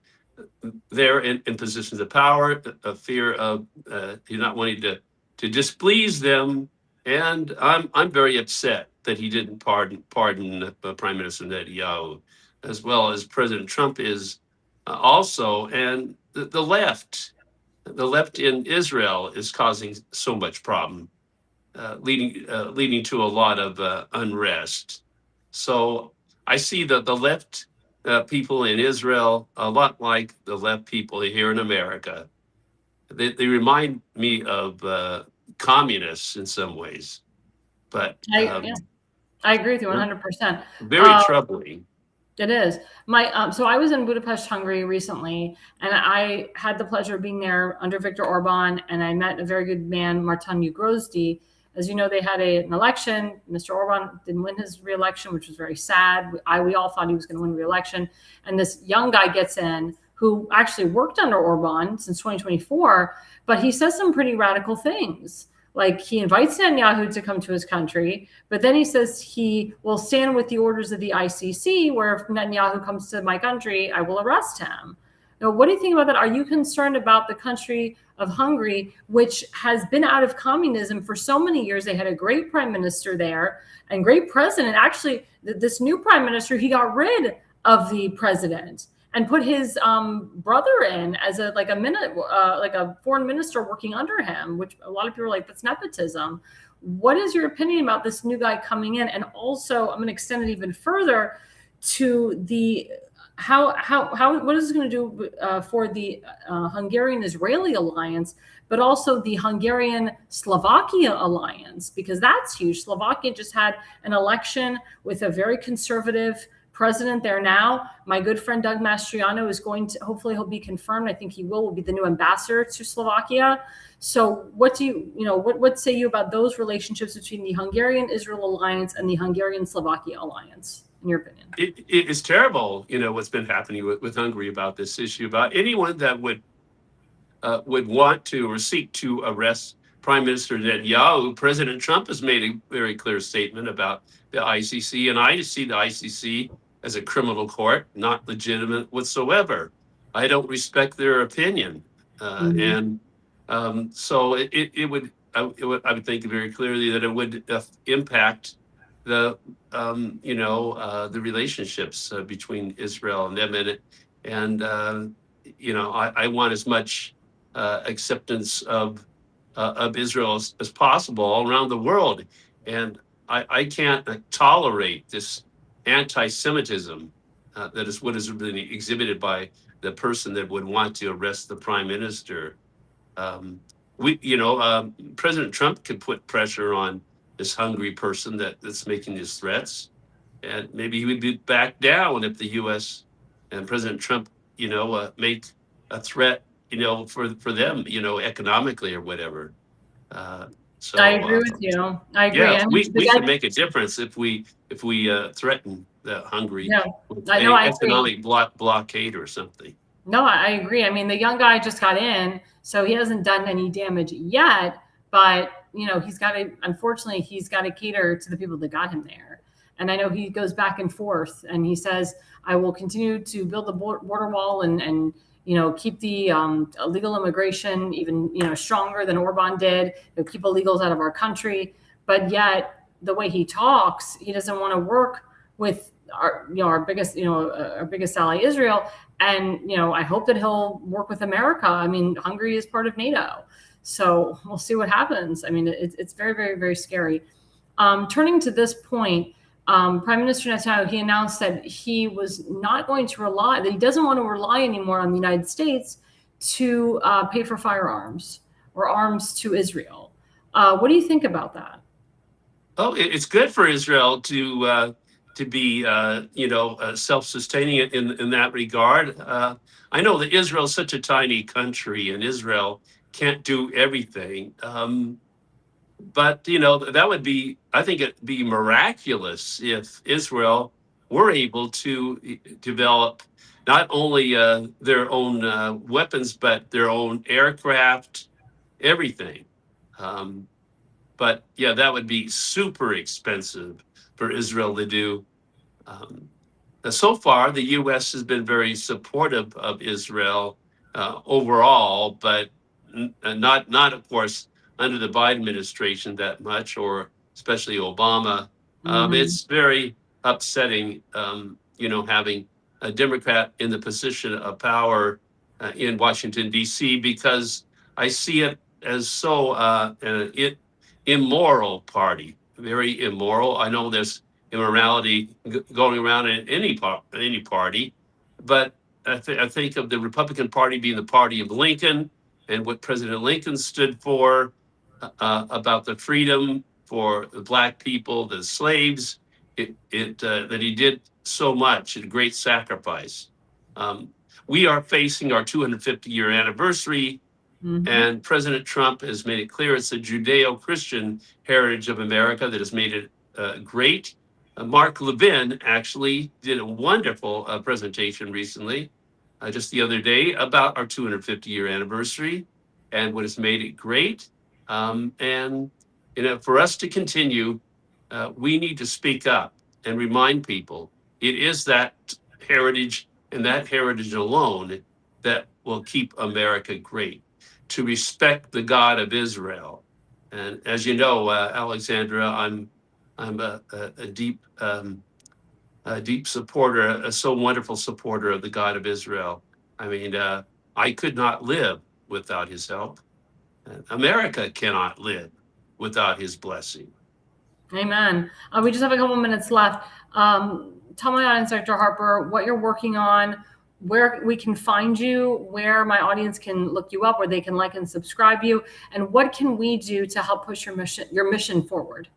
there in positions of power, a fear of not wanting to displease them. And I'm very upset that he didn't pardon Prime Minister Netanyahu, as well as President Trump is also. And the left in Israel is causing so much problem, leading to a lot of unrest. So I see the left people in Israel a lot like the left people here in America. They remind me of communists in some ways, but I agree with you 100%. Very troubling. It is. So I was in Budapest, Hungary recently, and I had the pleasure of being there under Viktor Orban, and I met a very good man, Martin Grozdy. As you know, they had an election. Mr. Orban didn't win his re-election, which was very sad. We all thought he was going to win re-election. And this young guy gets in who actually worked under Orban since 2024, but he says some pretty radical things, Like, he invites Netanyahu to come to his country, but then he says he will stand with the orders of the ICC, where if Netanyahu comes to my country, I will arrest him. Now, what do you think about that? Are you concerned about the country of Hungary, which has been out of communism for so many years? They had a great prime minister there and great president. Actually, this new prime minister, he got rid of the president and put his brother in as a foreign minister working under him, which a lot of people are like, that's nepotism. What is your opinion about this new guy coming in? And also, I'm going to extend it even further to the what is it going to do for the Hungarian-Israeli alliance, but also the Hungarian-Slovakia alliance, because that's huge. Slovakia just had an election with a very conservative president there now. My good friend Doug Mastriano is going to, hopefully he'll be confirmed. I think he will be the new ambassador to Slovakia. So what do what say you about those relationships between the Hungarian-Israel alliance and the Hungarian-Slovakia alliance, in your opinion? It is terrible, what's been happening with Hungary about this issue, about anyone that would want to or seek to arrest Prime Minister Netanyahu. President Trump has made a very clear statement about the ICC, and I see the ICC as a criminal court, not legitimate whatsoever. I don't respect their opinion, and so it would. I would think very clearly that it would impact the the relationships between Israel and them, and I want as much acceptance of Israel as possible all around the world, and I can't tolerate this anti-Semitism that is what is really exhibited by the person that would want to arrest the prime minister. President Trump could put pressure on this hungry person that's making these threats, and maybe he would be back down if the U.S. and President Trump, make a threat, for them, economically or whatever. So I agree with you. I agree. yeah, I mean, we could make a difference if we threaten the Hungary with I know, an I agree. economic blockade or something. No, I agree. I mean, the young guy just got in, so he hasn't done any damage yet, but unfortunately, he's got to cater to the people that got him there. And I know he goes back and forth, and he says, I will continue to build the border wall and keep the illegal immigration even, stronger than Orban did. He'll keep illegals out of our country. But yet, the way he talks, he doesn't want to work with our biggest ally, Israel. And, I hope that he'll work with America. I mean, Hungary is part of NATO. So we'll see what happens. I mean, it's very, very, very scary. Turning to this point, Prime Minister Netanyahu, he announced that he was not going to that he doesn't want to rely anymore on the United States to pay for firearms or arms to Israel. What do you think about that? Oh, it's good for Israel to be self-sustaining in that regard. I know that Israel is such a tiny country, and Israel can't do everything. But that would be, I think it'd be miraculous if Israel were able to develop not only their own weapons, but their own aircraft, everything. But yeah, that would be super expensive for Israel to do. So far, the U.S. has been very supportive of Israel overall, but not of course under the Biden administration that much, or especially Obama. It's very upsetting, having a Democrat in the position of power in Washington, D.C., because I see it as so an immoral party, very immoral. I know there's immorality going around in any party, but I think of the Republican Party being the party of Lincoln and what President Lincoln stood for, about the freedom for the Black people, the slaves, that he did so much, a great sacrifice. We are facing our 250-year anniversary, and President Trump has made it clear it's the Judeo-Christian heritage of America that has made it great. Mark Levin actually did a wonderful presentation recently, just the other day, about our 250-year anniversary and what has made it great. And for us to continue, we need to speak up and remind people it is that heritage and that heritage alone that will keep America great. To respect the God of Israel, and as you know, Alexandra, I'm a deep supporter, a so wonderful supporter of the God of Israel. I mean, I could not live without His help. America cannot live without His blessing. Amen. We just have a couple minutes left. Tell my audience, Dr. Harper, what you're working on, where we can find you, where my audience can look you up, where they can like and subscribe you, and what can we do to help push your mission forward?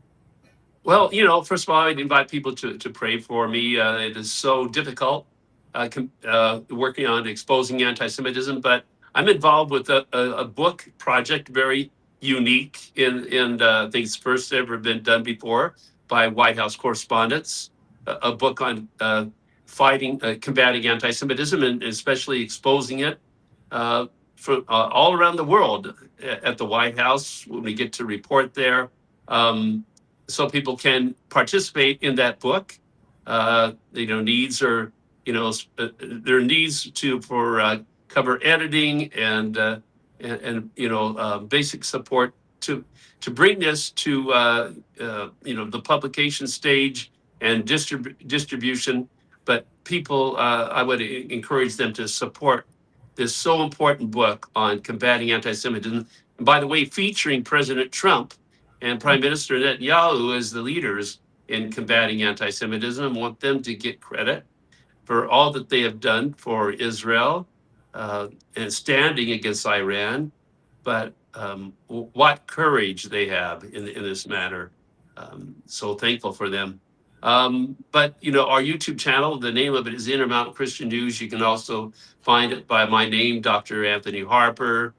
Well, first of all, I'd invite people to pray for me. It is so difficult working on exposing anti-Semitism, but I'm involved with a book project, very unique in I think it's first ever been done before by White House correspondents, a book on combating anti-Semitism and especially exposing it from all around the world at the White House when we get to report there. So people can participate in that book. Needs are, their needs for cover editing and basic support to bring this to the publication stage and distribution. But people, I would encourage them to support this so important book on combating anti-Semitism. And by the way, featuring President Trump and Prime Minister Netanyahu as the leaders in combating anti-Semitism. I want them to get credit for all that they have done for Israel and standing against Iran, but what courage they have in this matter. So thankful for them. But our YouTube channel, the name of it is Intermountain Christian News. You can also find it by my name, Dr. Anthony Harper.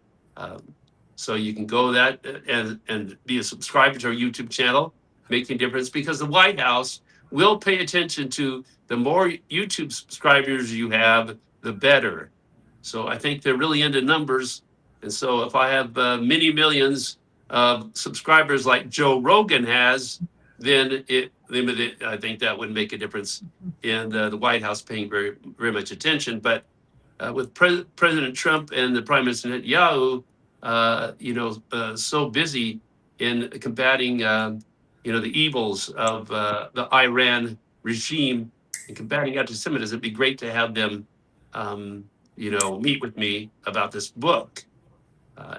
So you can go that and be a subscriber to our YouTube channel, making a difference, because the White House will pay attention to the more YouTube subscribers you have, the better. So I think they're really into numbers. And so if I have many millions of subscribers like Joe Rogan has, then I think that would make a difference in the White House paying very, very much attention. But with President Trump and the Prime Minister Netanyahu, so busy in combating, the evils of the Iran regime and combating anti-Semitism, it'd be great to have them, meet with me about this book.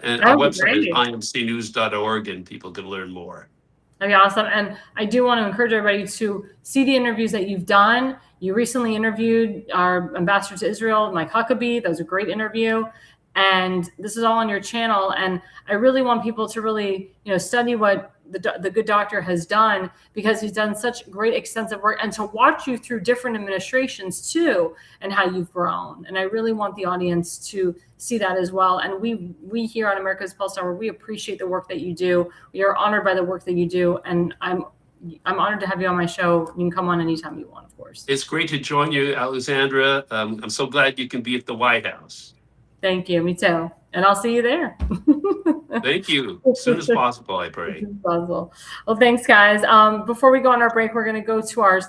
And our website is imcnews.org, and people can learn more. That'd be awesome. And I do want to encourage everybody to see the interviews that you've done. You recently interviewed our ambassador to Israel, Mike Huckabee. That was a great interview. And this is all on your channel. And I really want people to really, study what the good doctor has done, because he's done such great extensive work, and to watch you through different administrations too, and how you've grown. And I really want the audience to see that as well. And we here on America's Pulse Network, we appreciate the work that you do. We are honored by the work that you do. And I'm honored to have you on my show. You can come on anytime you want, of course. It's great to join you, Alexandra. I'm so glad you can be at the White House. Thank you. Me too. And I'll see you there. Thank you. As soon as possible, I pray. As soon as possible. Well, thanks, guys. Before we go on our break, we're going to go to our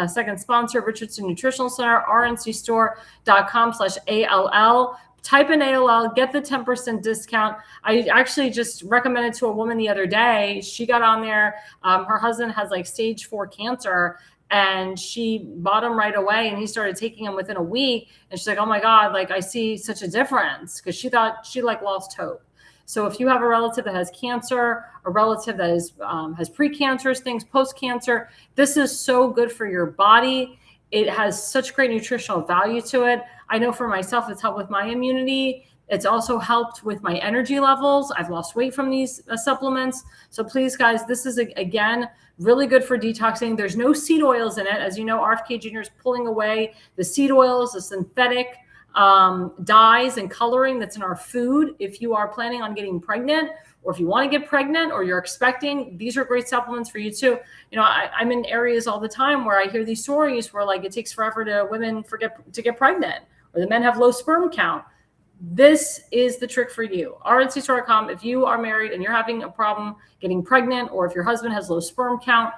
second sponsor, Richardson Nutritional Center, rncstore.com/ALL. Type in ALL, get the 10% discount. I actually just recommended to a woman the other day. She got on there. Her husband has stage 4 cancer. And she bought him right away, and he started taking him within a week. And she's like, oh my God, I see such a difference, because she thought she lost hope. So if you have a relative that has cancer, a relative that is, has precancerous things, post-cancer, this is so good for your body. It has such great nutritional value to it. I know for myself, it's helped with my immunity. It's also helped with my energy levels. I've lost weight from these supplements. So please, guys, this is, again, really good for detoxing. There's no seed oils in it. As you know, RFK Jr. is pulling away the seed oils, the synthetic dyes and coloring that's in our food. If you are planning on getting pregnant, or if you want to get pregnant, or you're expecting, these are great supplements for you too. I'm in areas all the time where I hear these stories where it takes forever to women to get pregnant, or the men have low sperm count. This is the trick for you. RNCstore.com. If you are married and you're having a problem getting pregnant, or if your husband has low sperm count,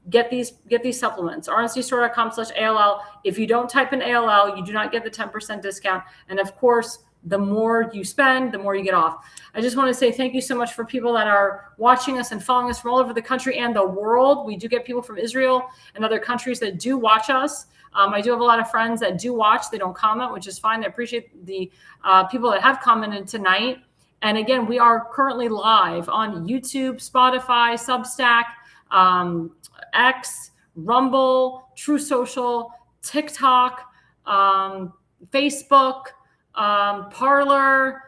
get these supplements. RNCstore.com/ALL. If you don't type in ALL, you do not get the 10% discount. And of course, the more you spend, the more you get off. I just want to say thank you so much for people that are watching us and following us from all over the country and the world. We do get people from Israel and other countries that do watch us. I do have a lot of friends that do watch. They don't comment, which is fine. I appreciate the people that have commented tonight. And again, we are currently live on YouTube, Spotify, Substack, X, Rumble, True Social, TikTok, Facebook, Parler,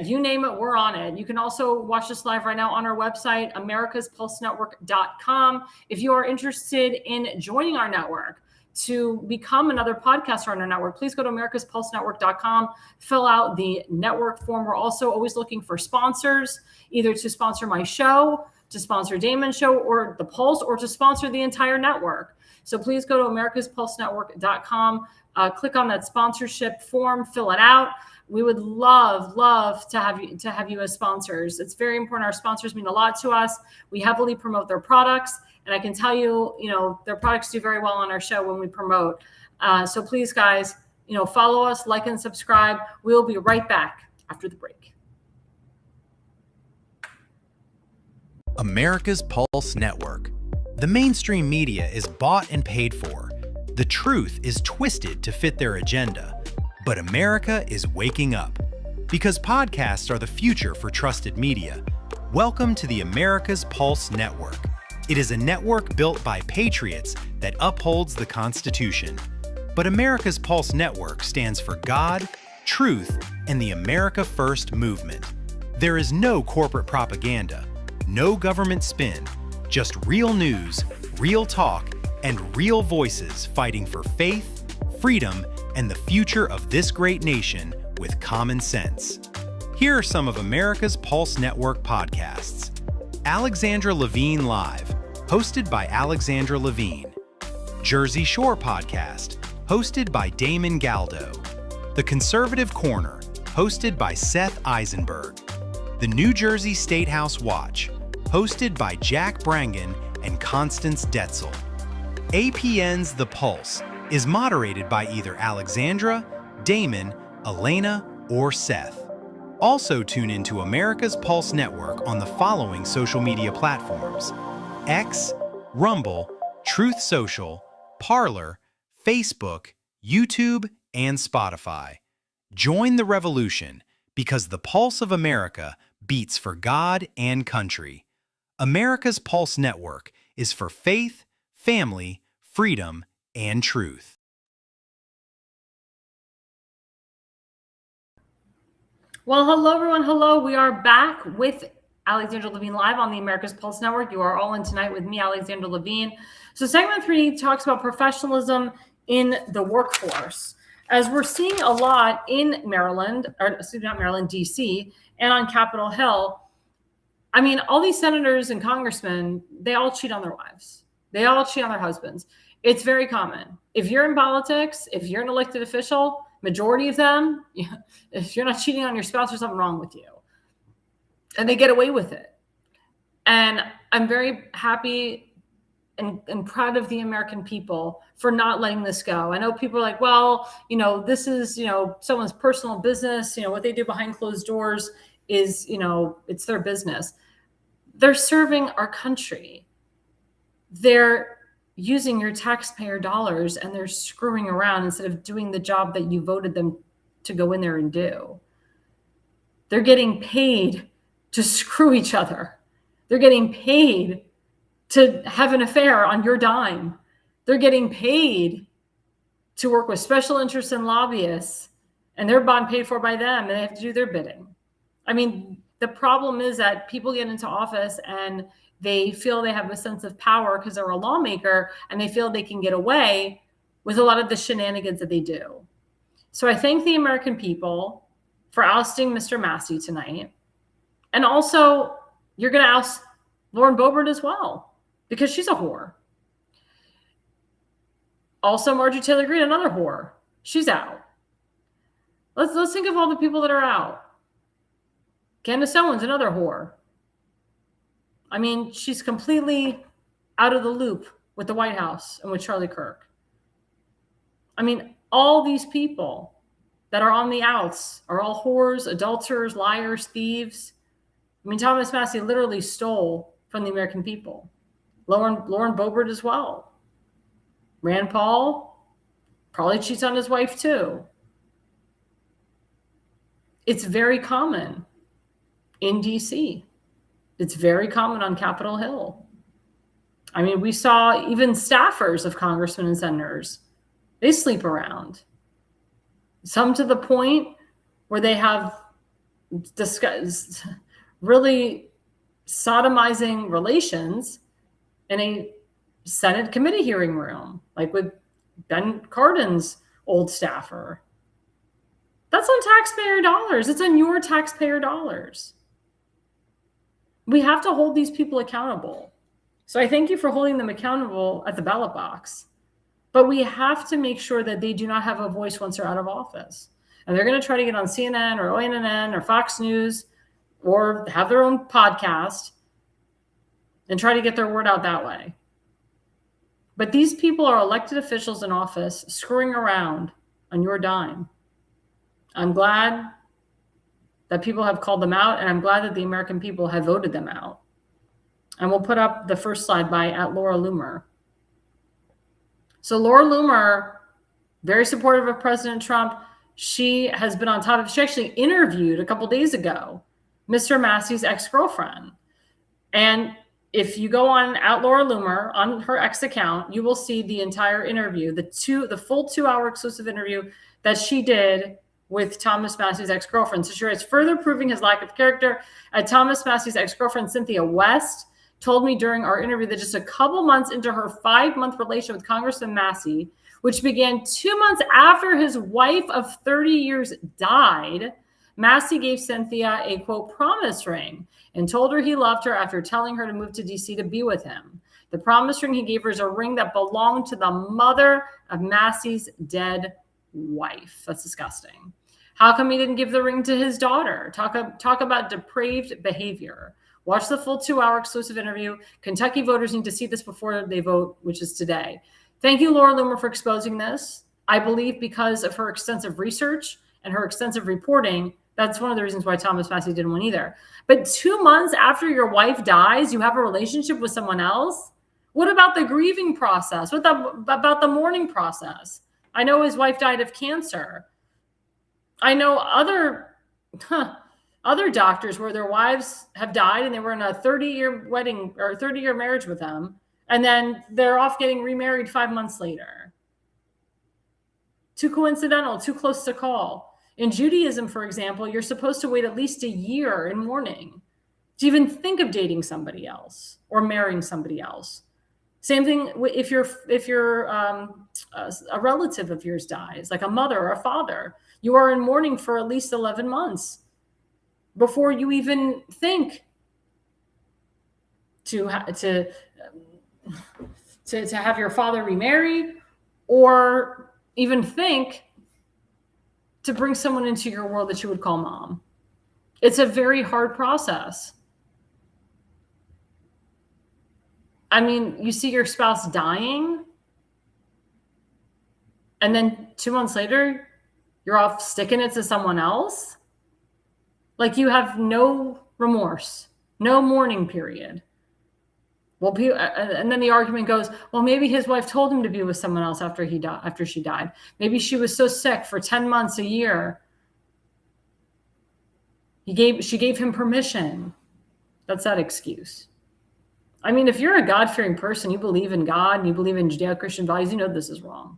you name it, we're on it. You can also watch us live right now on our website, americaspulsenetwork.com. If you are interested in joining our network to become another podcaster on our network, please go to americaspulsenetwork.com, fill out the network form. We're also always looking for sponsors, either to sponsor my show, to sponsor Damon's show, or the Pulse, or to sponsor the entire network. So please go to americaspulsenetwork.com, click on that sponsorship form, fill it out. We would love to have you as sponsors. It's very important. Our sponsors mean a lot to us. We heavily promote their products, and I can tell you, their products do very well on our show when we promote. So please, guys, follow us, like and subscribe. We'll be right back after the break. America's Pulse Network. The mainstream media is bought and paid for. The truth is twisted to fit their agenda. But America is waking up. Because podcasts are the future for trusted media. Welcome to the America's Pulse Network. It is a network built by patriots that upholds the Constitution. But America's Pulse Network stands for God, truth, and the America First movement. There is no corporate propaganda, no government spin, just real news, real talk, and real voices fighting for faith, freedom, and the future of this great nation with common sense. Here are some of America's Pulse Network podcasts. Alexandra Levine Live, hosted by Alexandra Levine. Jersey Shore Podcast, hosted by Damon Galdo. The Conservative Corner, hosted by Seth Eisenberg. The New Jersey State House Watch, hosted by Jack Brangan and Constance Detzel. APN's The Pulse is moderated by either Alexandra, Damon, Elena, or Seth. Also tune into America's Pulse Network on the following social media platforms: X, Rumble, Truth Social, Parler, Facebook, YouTube, and Spotify. Join the revolution, because the pulse of America beats for God and country. America's Pulse Network is for faith, family, freedom, and truth. Well, hello, everyone. Hello. We are back with Alexandra Levine Live on the America's Pulse Network. You are all in tonight with me, Alexandra Levine. So segment 3 talks about professionalism in the workforce. As we're seeing a lot in Maryland, or not Maryland, D.C., and on Capitol Hill, I mean, all these senators and congressmen, they all cheat on their wives. They all cheat on their husbands. It's very common. If you're in politics, if you're an elected official, majority of them, if you're not cheating on your spouse, there's something wrong with you. And they get away with it. And I'm very happy and proud of the American people for not letting this go. I know people are like, well, this is, someone's personal business. What they do behind closed doors is, it's their business. They're serving our country. They're using your taxpayer dollars, and they're screwing around instead of doing the job that you voted them to go in there and do. They're getting paid to screw each other. They're getting paid to have an affair on your dime. They're getting paid to work with special interests and lobbyists, and they're bond paid for by them, and they have to do their bidding. I mean, the problem is that people get into office and they feel they have a sense of power because they're a lawmaker, and they feel they can get away with a lot of the shenanigans that they do. So I thank the American people for ousting Mr. Massey tonight. And also, you're going to oust Lauren Boebert as well, because she's a whore. Also, Marjorie Taylor Greene, another whore. She's out. Let's think of all the people that are out. Candace Owens, another whore. I mean, she's completely out of the loop with the White House and with Charlie Kirk. I mean, all these people that are on the outs are all whores, adulterers, liars, thieves. I mean, Thomas Massie literally stole from the American people. Lauren Boebert as well. Rand Paul probably cheats on his wife too. It's very common in DC. It's very common on Capitol Hill. I mean, we saw even staffers of congressmen and senators, they sleep around. Some to the point where they have discussed really sodomizing relations in a Senate committee hearing room, like with Ben Cardin's old staffer. That's on taxpayer dollars. It's on your taxpayer dollars. We have to hold these people accountable. So I thank you for holding them accountable at the ballot box. But we have to make sure that they do not have a voice once they're out of office. And they're going to try to get on CNN or ONN or Fox News or have their own podcast and try to get their word out that way. But these people are elected officials in office screwing around on your dime. I'm glad that people have called them out, and I'm glad that the American people have voted them out. And we'll put up the first slide by @Laura Loomer. So Laura Loomer, very supportive of President Trump. She has been on top of, she actually interviewed a couple days ago, Mr. Massey's ex-girlfriend. And if you go on @Laura Loomer on her X account, you will see the entire interview, the full 2-hour exclusive interview that she did with Thomas Massey's ex-girlfriend. So she writes, further proving his lack of character, Thomas Massey's ex-girlfriend, Cynthia West, told me during our interview that just a couple months into her 5-month relation with Congressman Massey, which began 2 months after his wife of 30 years died, Massey gave Cynthia a, quote, promise ring and told her he loved her after telling her to move to DC to be with him. The promise ring he gave her is a ring that belonged to the mother of Massey's dead wife. That's disgusting. How come he didn't give the ring to his daughter? Talk about depraved behavior. Watch the full 2-hour exclusive interview. Kentucky voters need to see this before they vote, which is today. Thank you, Laura Loomer, for exposing this. I believe because of her extensive research and her extensive reporting, that's one of the reasons why Thomas Massey didn't win either. But 2 months after your wife dies, you have a relationship with someone else? What about the grieving process? What about the mourning process? I know his wife died of cancer. I know other doctors where their wives have died and they were in a 30-year wedding or 30-year marriage with them, and then they're off getting remarried 5 months later. Too coincidental, too close to call. In Judaism, for example, you're supposed to wait at least a year in mourning to even think of dating somebody else or marrying somebody else. Same thing if you're a relative of yours dies, like a mother or a father. You are in mourning for at least 11 months before you even think to have your father remarried or even think to bring someone into your world that you would call mom. It's a very hard process. I mean, you see your spouse dying, and then 2 months later, you're off sticking it to someone else. Like you have no remorse, no mourning period. Well, and then the argument goes, well, maybe his wife told him to be with someone else after she died. Maybe she was so sick for 10 months, a year. She gave him permission. That's that excuse. I mean, if you're a God-fearing person, you believe in God and you believe in Judeo-Christian values, you know this is wrong.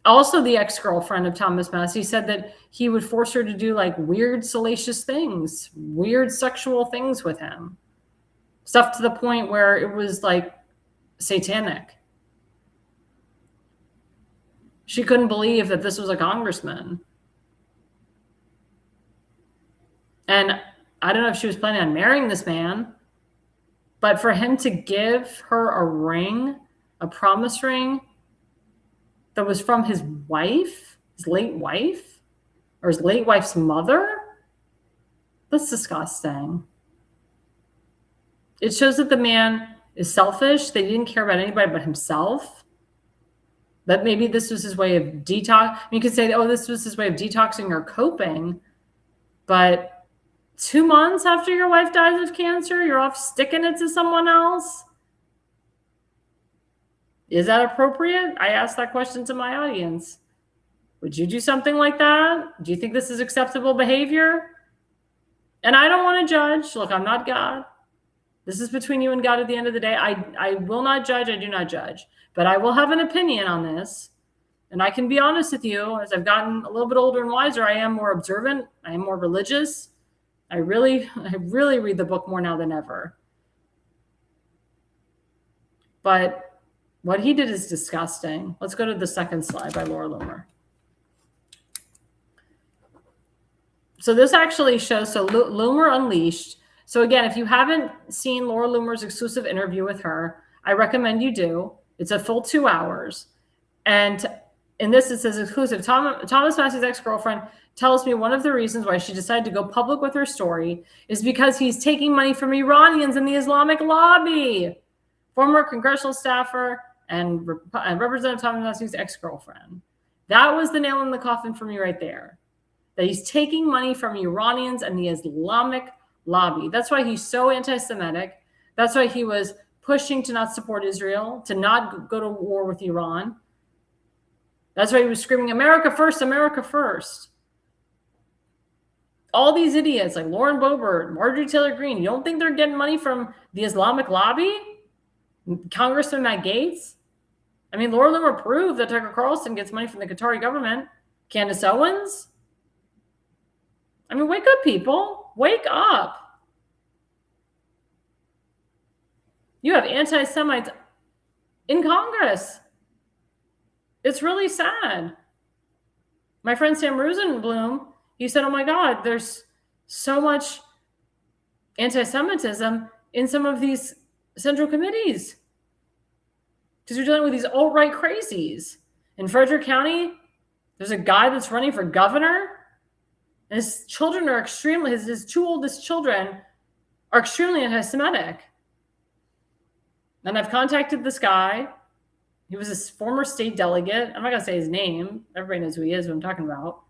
Also, the ex-girlfriend of Thomas Massey said that he would force her to do like weird, salacious things, weird sexual things with him. Stuff to the point where it was like satanic. She couldn't believe that this was a congressman. And I don't know if she was planning on marrying this man, but for him to give her a ring, a promise ring that was from his wife, his late wife, or his late wife's mother? That's disgusting. It shows that the man is selfish. They didn't care about anybody but himself. That maybe this was his way of detox. You could say, oh, this was his way of detoxing or coping. But 2 months after your wife dies of cancer, you're off sticking it to someone else? Is that appropriate? I asked that question to my audience. Would you do something like that? Do you think this is acceptable behavior? And I don't want to judge. Look, I'm not God. This is between you and God at the end of the day. I will not judge. I do not judge. But I will have an opinion on this. And I can be honest with you. As I've gotten a little bit older and wiser, I am more observant. I am more religious. I really read the book more now than ever. But what he did is disgusting. Let's go to the second slide by Laura Loomer. So this actually shows, Loomer Unleashed. So again, if you haven't seen Laura Loomer's exclusive interview with her, I recommend you do. It's a full 2 hours. And in this, it says exclusive. Thomas Massey's ex-girlfriend tells me one of the reasons why she decided to go public with her story is because he's taking money from Iranians in the Islamic lobby. Former congressional staffer and Representative Thomas Massey's ex-girlfriend. That was the nail in the coffin for me right there. That he's taking money from Iranians and the Islamic lobby. That's why he's so anti-Semitic. That's why he was pushing to not support Israel, to not go to war with Iran. That's why he was screaming, America first, America first. All these idiots like Lauren Boebert, Marjorie Taylor Greene, you don't think they're getting money from the Islamic lobby? Congressman Matt Gaetz? I mean, Laura Loomer proved that Tucker Carlson gets money from the Qatari government. Candace Owens? I mean, wake up, people. Wake up. You have anti-Semites in Congress. It's really sad. My friend Sam Rosenblum, he said, oh my God, there's so much anti-Semitism in some of these central committees. Because you're dealing with these alt-right crazies. In Frederick County, there's a guy that's running for governor. And his children are extremely, his 2 oldest children are extremely anti-Semitic. And I've contacted this guy. He was a former state delegate. I'm not going to say his name. Everybody knows who he is, who I'm talking about.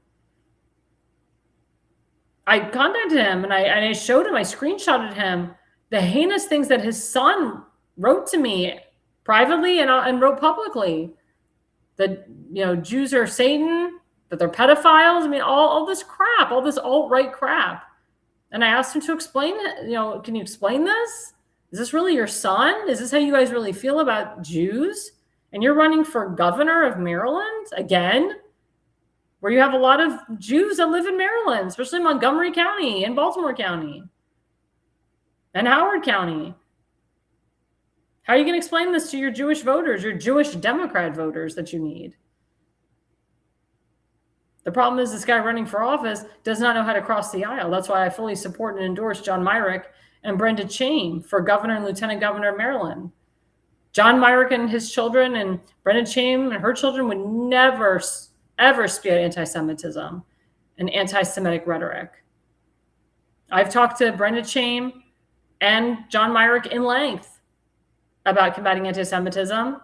I contacted him and I showed him, I screenshotted him the heinous things that his son wrote to me privately and wrote publicly. That, Jews are Satan, that they're pedophiles. I mean, all this crap, all this alt-right crap. And I asked him to explain it. Can you explain this? Is this really your son? Is this how you guys really feel about Jews? And you're running for governor of Maryland again, where you have a lot of Jews that live in Maryland, especially Montgomery County and Baltimore County and Howard County. How are you going to explain this to your Jewish voters, your Jewish Democrat voters that you need? The problem is this guy running for office does not know how to cross the aisle. That's why I fully support and endorse John Myrick and Brenda Chaim for governor and lieutenant governor of Maryland. John Myrick and his children and Brenda Chaim and her children would never, ever spew anti-Semitism and anti-Semitic rhetoric. I've talked to Brenda Chaim and John Myrick in length about combating anti-Semitism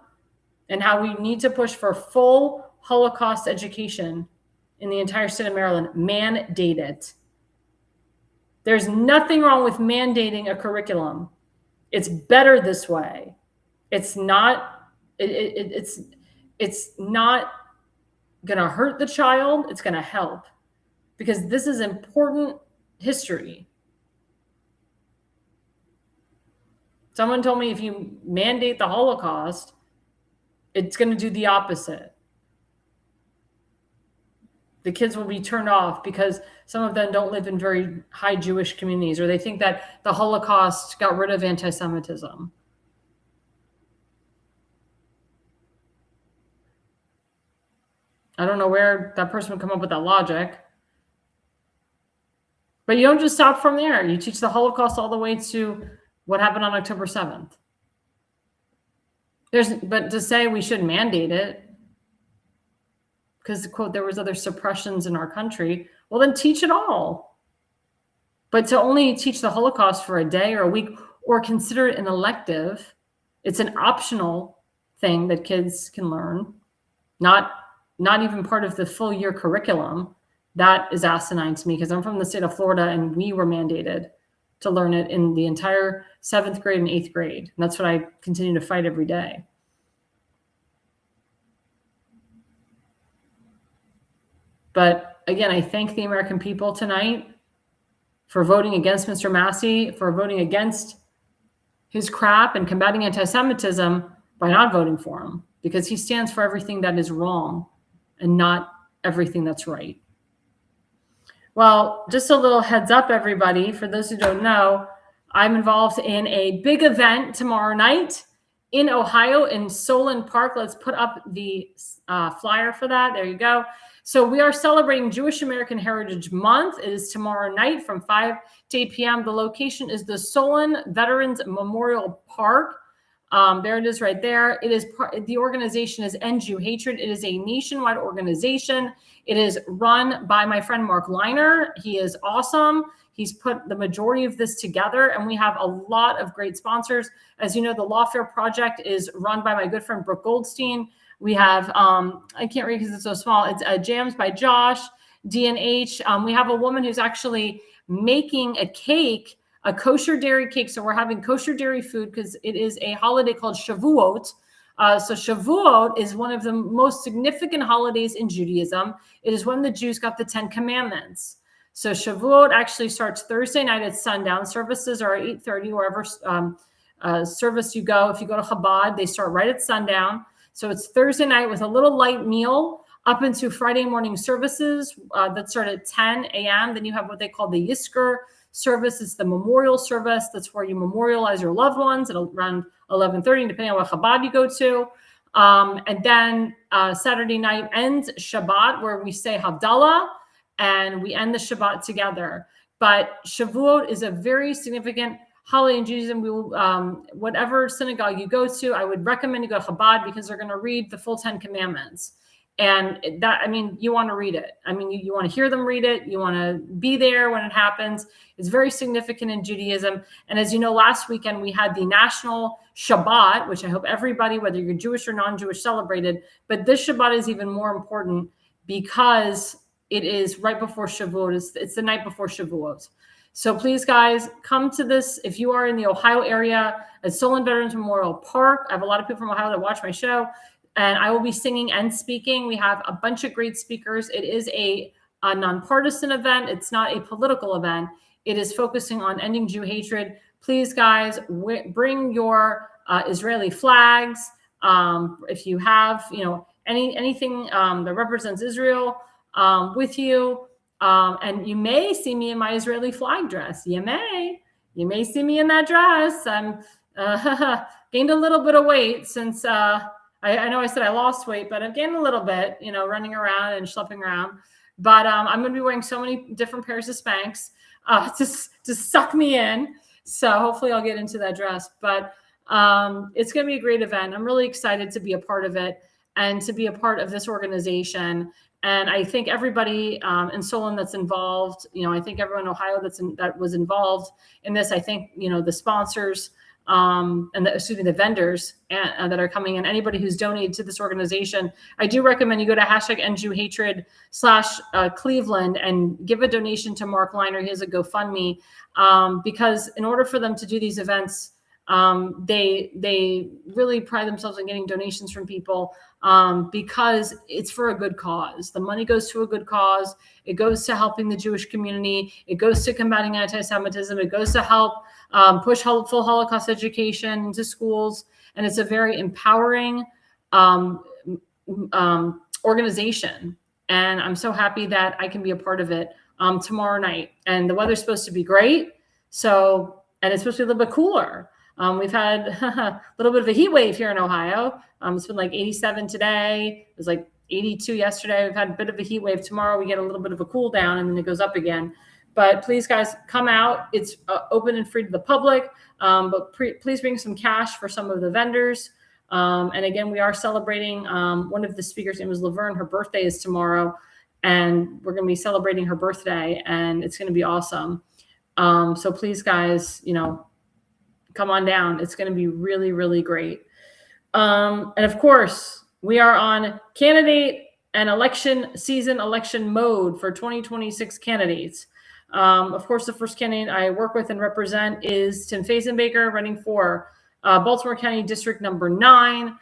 and how we need to push for full Holocaust education in the entire state of Maryland. Mandate it. There's nothing wrong with mandating a curriculum. It's better this way. It's not. It's not going to hurt the child. It's going to help, because this is important history. Someone told me if you mandate the Holocaust, it's going to do the opposite. The kids will be turned off because some of them don't live in very high Jewish communities, or they think that the Holocaust got rid of anti-Semitism. I don't know where that person would come up with that logic. But you don't just stop from there. You teach the Holocaust all the way to what happened on October 7th. But to say we should mandate it, because, quote, there was other suppressions in our country. Well, then teach it all. But to only teach the Holocaust for a day or a week or consider it an elective, it's an optional thing that kids can learn, not even part of the full year curriculum. That is asinine to me because I'm from the state of Florida and we were mandated to learn it in the entire 7th grade and 8th grade. And that's what I continue to fight every day. But again, I thank the American people tonight for voting against Mr. Massey, for voting against his crap and combating anti-Semitism by not voting for him, because he stands for everything that is wrong and not everything that's right. Well, just a little heads up, everybody. For those who don't know, I'm involved in a big event tomorrow night in Ohio in Solon Park. Let's put up the flyer for that. There you go. So we are celebrating Jewish American Heritage Month. It is tomorrow night from 5 to 8 p.m. The location is the Solon Veterans Memorial Park. There it is right there. It is the organization is End Jew Hatred. It is a nationwide organization. It is run by my friend Mark Leiner. He is awesome. He's put the majority of this together, and we have a lot of great sponsors. As you know, the Lawfare Project is run by my good friend Brooke Goldstein. We have, I can't read because it's so small. It's Jams by Josh, D&H. We have a woman who's actually making a cake, a kosher dairy cake. So we're having kosher dairy food because it is a holiday called Shavuot. So Shavuot is one of the most significant holidays in Judaism. It is when the Jews got the 10 Commandments. So Shavuot actually starts Thursday night at sundown. Services are at 8:30, wherever service you go. If you go to Chabad, they start right at sundown. So it's Thursday night with a little light meal up into Friday morning services that start at 10 a.m. Then you have what they call the Yisker service. It's the memorial service. That's where you memorialize your loved ones at around 11:30, depending on what Chabad you go to. And then Saturday night ends Shabbat, where we say Havdalah, and we end the Shabbat together. But Shavuot is a very significant holiday in Judaism. We will, whatever synagogue you go to, I would recommend you go to Chabad because they're going to read the full 10 Commandments. And that, I mean, you want to read it. I mean, you want to hear them read it. You want to be there when it happens. It's very significant in Judaism. And as you know, last weekend we had the National Shabbat, which I hope everybody, whether you're Jewish or non-Jewish, celebrated. But this Shabbat is even more important because it is right before Shavuot. It's the night before Shavuot. So please, guys, come to this. If you are in the Ohio area at Solon Veterans Memorial Park, I have a lot of people from Ohio that watch my show, and I will be singing and speaking. We have a bunch of great speakers. It is a nonpartisan event. It's not a political event. It is focusing on ending Jew hatred. Please, guys, bring your Israeli flags. If you have, anything that represents Israel with you. And you may see me in my Israeli flag dress. You may see me in that dress. I'm gained a little bit of weight since I know I said I lost weight, but I've gained a little bit, running around and schlepping around. But I'm going to be wearing so many different pairs of Spanx to suck me in. So hopefully I'll get into that dress. But it's going to be a great event. I'm really excited to be a part of it and to be a part of this organization. And I think everybody in Solon that's involved, I think everyone in Ohio that was involved in this, I think, the sponsors and the vendors that are coming in, anybody who's donated to this organization, I do recommend you go to #EndJewHatred /Cleveland and give a donation to Mark Leiner. He has a GoFundMe because in order for them to do these events, they really pride themselves on getting donations from people because it's for a good cause. The money goes to a good cause. It goes to helping the Jewish community. It goes to combating anti-Semitism. It goes to help push full Holocaust education into schools. And it's a very empowering organization. And I'm so happy that I can be a part of it tomorrow night. And the weather's supposed to be great. And it's supposed to be a little bit cooler. We've had a little bit of a heat wave here in Ohio. It's been like 87 today. It was like 82 yesterday. We've had a bit of a heat wave. Tomorrow we get a little bit of a cool down and then it goes up again. But please, guys, come out. It's open and free to the public. But please bring some cash for some of the vendors. And again, we are celebrating one of the speakers' name is Laverne. Her birthday is tomorrow. and we're going to be celebrating her birthday, and it's going to be awesome. So please, guys, come on down. It's going to be really, really great. And of course, we are on candidate and election mode for 2026 candidates. Of course, the first candidate I work with and represent is Tim Fazenbaker, running for Baltimore County District number 9.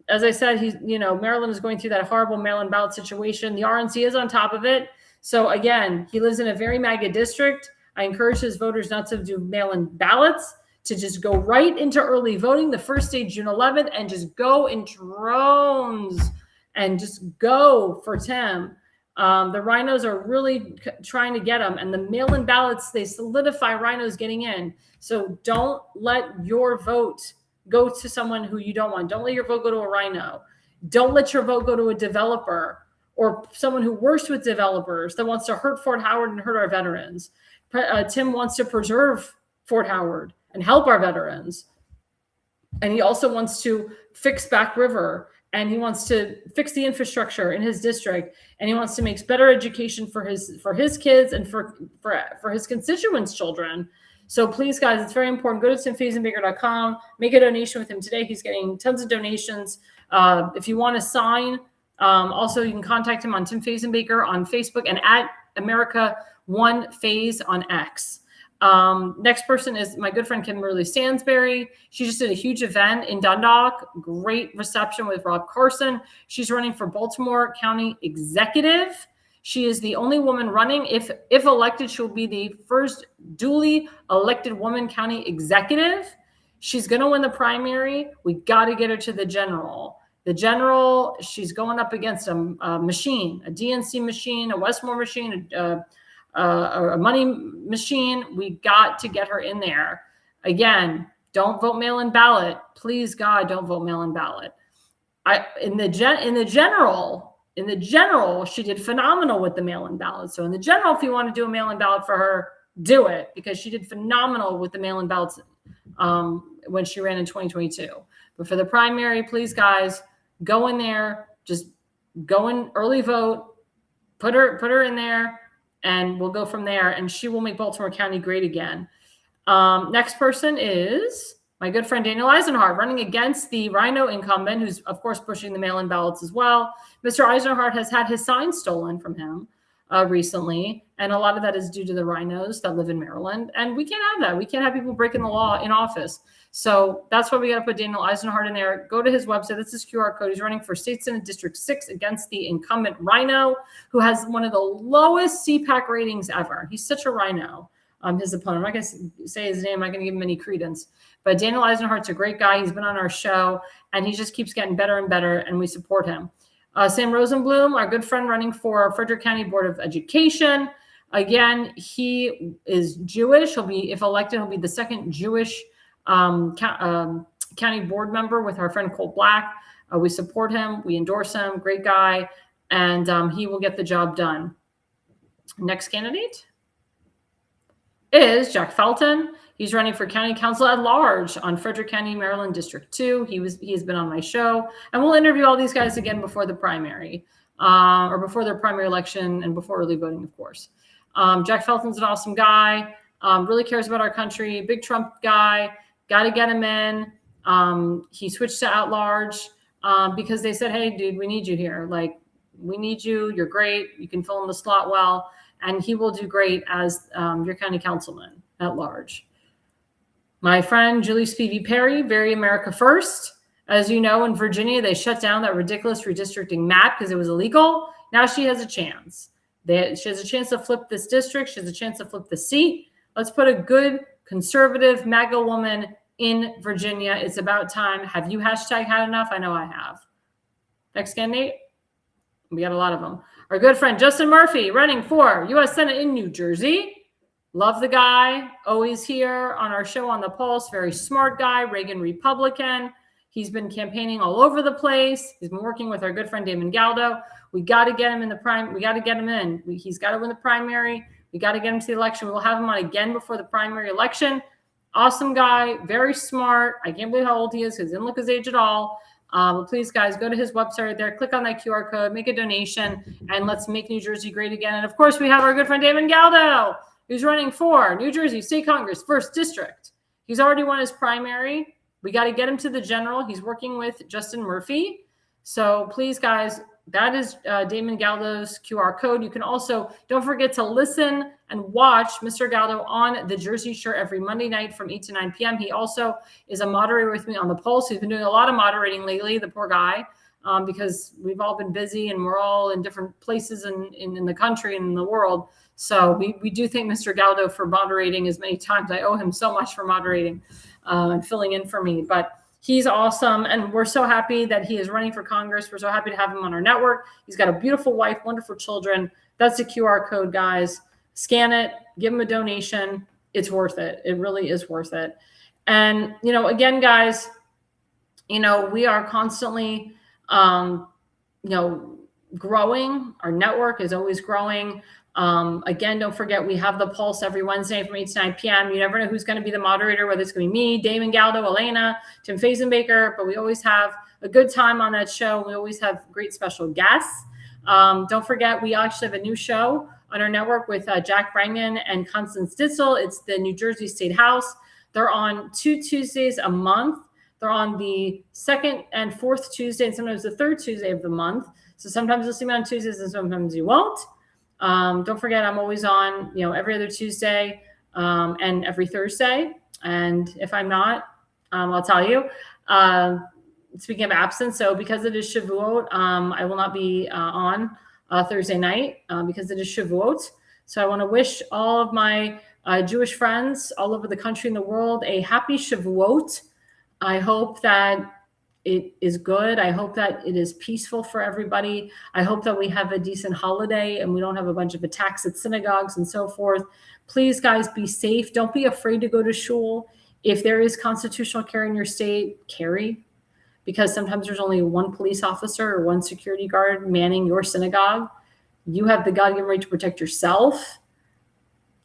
As I said, Maryland is going through that horrible Maryland ballot situation. The RNC is on top of it. So again, he lives in a very MAGA district. I encourage his voters not to do mail-in ballots, to just go right into early voting the first day, June 11th, and just go in drones and just go for Tim. The rhinos are really trying to get him, and the mail-in ballots, they solidify rhinos getting in. So don't let your vote go to someone who you don't want. Don't let your vote go to a rhino. Don't let your vote go to a developer or someone who works with developers that wants to hurt Fort Howard and hurt our veterans. Tim wants to preserve Fort Howard and help our veterans. And he also wants to fix Back River, and he wants to fix the infrastructure in his district, and he wants to make better education for his kids and for his constituents' children. So please, guys, it's very important. Go to timfazenbaker.com, make a donation with him today. He's getting tons of donations. If you want to sign, also you can contact him on Tim Fazenbaker on Facebook and at America One Phase on X. Next person is my good friend Kimberly Stansberry. She just did a huge event in Dundalk. Great reception with Rob Carson. She's running for Baltimore County Executive. She is the only woman running. If elected, she'll be the first duly elected woman county executive. She's going to win the primary. We got to get her to the general. The general, she's going up against a machine, a DNC machine, a Westmore machine, a money machine. We got to get her in there. Again, don't vote mail-in ballot. Please, God, don't vote mail-in ballot. In the general, she did phenomenal with the mail-in ballot. So in the general, if you want to do a mail-in ballot for her, do it, because she did phenomenal with the mail-in ballots when she ran in 2022. But for the primary, please, guys, go in there. Just go in early vote. Put her in there, and we'll go from there. And she will make Baltimore County great again. Next person is my good friend Daniel Eisenhardt, running against the Rhino incumbent, who's, of course, pushing the mail-in ballots as well. Mr. Eisenhardt has had his sign stolen from him recently, and a lot of that is due to the rhinos that live in Maryland. And we can't have that. We can't have people breaking the law in office. So that's why we got to put Daniel Eisenhardt in there. Go to his website. That's his QR code. He's running for State Senate District 6 against the incumbent Rhino, who has one of the lowest CPAC ratings ever. He's such a rhino. His opponent. I'm not going to say his name. I'm not going to give him any credence. But Daniel Eisenhardt's a great guy. He's been on our show, and he just keeps getting better and better, and we support him. Sam Rosenblum, our good friend, running for Frederick County Board of Education. Again, he is Jewish. He'll be, if elected, he'll be the second Jewish county board member with our friend Colt Black. We support him. We endorse him. Great guy. And he will get the job done. Next candidate is Jack Felton. He's running for County Council at Large on Frederick County, Maryland, District 2. He has been on my show, and we'll interview all these guys again before the primary, or before their primary election and before early voting, of course. Jack Felton's an awesome guy. Really cares about our country. Big Trump guy. Got to get him in. He switched to at large because they said, "Hey, dude, we need you here. Like, we need you. You're great. You can fill in the slot well." And he will do great as your county councilman at large. My friend Julie Spivey Perry, Very America First. As you know, in Virginia, they shut down that ridiculous redistricting map because it was illegal. Now she has a chance. She has a chance to flip this district. She has a chance to flip the seat. Let's put a good conservative MAGA woman in Virginia. It's about time. Have you hashtag had enough? I know I have. Next candidate. We got a lot of them. Our good friend Justin Murphy, running for U.S. Senate in New Jersey. Love the guy. Always here on our show on the Pulse. Very smart guy. Reagan Republican. He's been campaigning all over the place. He's been working with our good friend Damon Galdo. We got to get him in the prime. We got to get him in. He's got to win the primary. We got to get him to the election. We'll have him on again before the primary election. Awesome guy. Very smart. I can't believe how old he is because he didn't look his age at all. But please, guys, go to his website right there, click on that QR code, make a donation, and let's make New Jersey great again. And of course, we have our good friend Damon Galdo, who's running for New Jersey State Congress, 1st District. He's already won his primary. We got to get him to the general. He's working with Justin Murphy. So please, guys, that is Damon Galdo's QR code. You can also, don't forget to listen and watch Mr. Galdo on the Jersey Shore every Monday night from 8 to 9 p.m. He also is a moderator with me on The Pulse. He's been doing a lot of moderating lately, the poor guy, because we've all been busy and we're all in different places in the country and in the world. So we do thank Mr. Galdo for moderating as many times. I owe him so much for moderating and filling in for me. But he's awesome, and we're so happy that he is running for Congress. We're so happy to have him on our network. He's got a beautiful wife, wonderful children. That's the QR code, guys. Scan it, give him a donation. It's worth it. It really is worth it. And, again, guys, we are constantly, growing. Our network is always growing. Again, don't forget, we have the Pulse every Wednesday from 8 to 9 p.m. You never know who's going to be the moderator, whether it's going to be me, Damon Galdo, Elena, Tim Fazenbaker, but we always have a good time on that show. We always have great special guests. Don't forget, we actually have a new show on our network with Jack Brangan and Constance Ditzel. It's the New Jersey State House. They're on 2 Tuesdays a month. They're on the 2nd and 4th Tuesday, and sometimes the 3rd Tuesday of the month. So sometimes you'll see me on Tuesdays and sometimes you won't. Don't forget, I'm always on, every other Tuesday and every Thursday. And if I'm not, I'll tell you. Speaking of absence, so because it is Shavuot, I will not be on Thursday night because it is Shavuot. So I want to wish all of my Jewish friends all over the country and the world a happy Shavuot. I hope that it is good. I hope that it is peaceful for everybody. I hope that we have a decent holiday and we don't have a bunch of attacks at synagogues and so forth. Please, guys, be safe. Don't be afraid to go to shul. If there is constitutional carry in your state, carry, because sometimes there's only one police officer or one security guard manning your synagogue. You have the God-given right to protect yourself.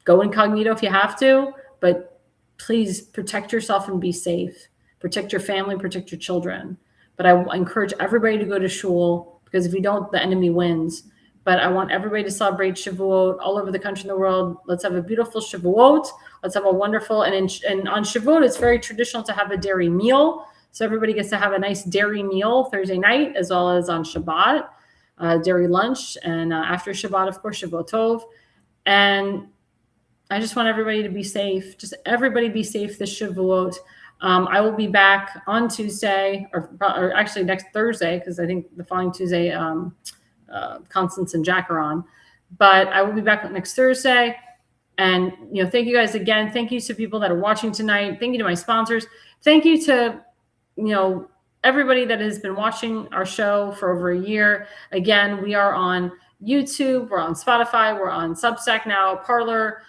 Go incognito if you have to, but please protect yourself and be safe. Protect your family, protect your children. But I encourage everybody to go to shul, because if you don't, the enemy wins. But I want everybody to celebrate Shavuot all over the country and the world. Let's have a beautiful Shavuot. Let's have a wonderful, and on Shavuot, it's very traditional to have a dairy meal. So everybody gets to have a nice dairy meal Thursday night, as well as on Shabbat, dairy lunch. And after Shabbat, of course, Shavuot Tov. And I just want everybody to be safe. Just everybody be safe this Shavuot. I will be back on Tuesday, or actually next Thursday, because I think the following Tuesday, Constance and Jack are on. But I will be back next Thursday. And, thank you guys again. Thank you to people that are watching tonight. Thank you to my sponsors. Thank you to, everybody that has been watching our show for over a year. Again, we are on YouTube. We're on Spotify. We're on Substack now, Parler,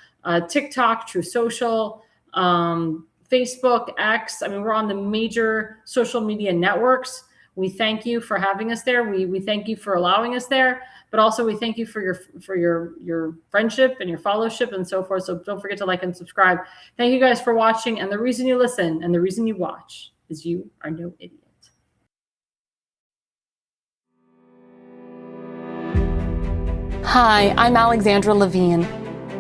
TikTok, True Social, Facebook, X. We're on the major social media networks. We thank you for having us there. We thank you for allowing us there, but also we thank you for your friendship and your fellowship and so forth. So don't forget to like and subscribe. Thank you guys for watching. And the reason you listen and the reason you watch is you are no idiot. Hi, I'm Alexandra Levine.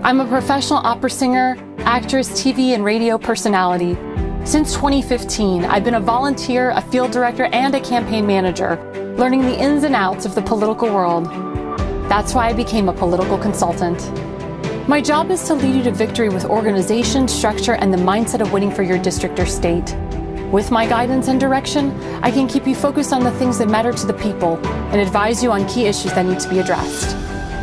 I'm a professional opera singer, actress, TV, and radio personality. Since 2015, I've been a volunteer, a field director, and a campaign manager, learning the ins and outs of the political world. That's why I became a political consultant. My job is to lead you to victory with organization, structure, and the mindset of winning for your district or state. With my guidance and direction, I can keep you focused on the things that matter to the people and advise you on key issues that need to be addressed.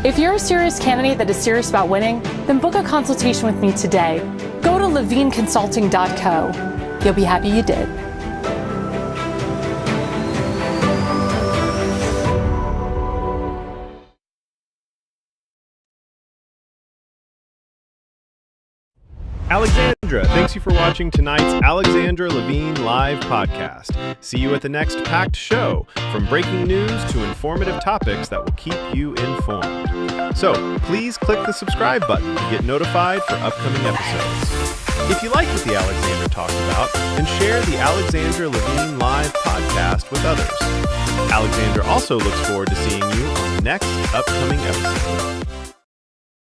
If you're a serious candidate that is serious about winning, then book a consultation with me today. Go to levineconsulting.co. You'll be happy you did. Alexandra, thanks you for watching tonight's Alexandra Levine live podcast. See you at the next packed show, from breaking news to informative topics that will keep you informed. So please click the subscribe button to get notified for upcoming episodes. If you like what the Alexandra talked about, then share the Alexandra Levine Live podcast with others. Alexandra also looks forward to seeing you on the next upcoming episode.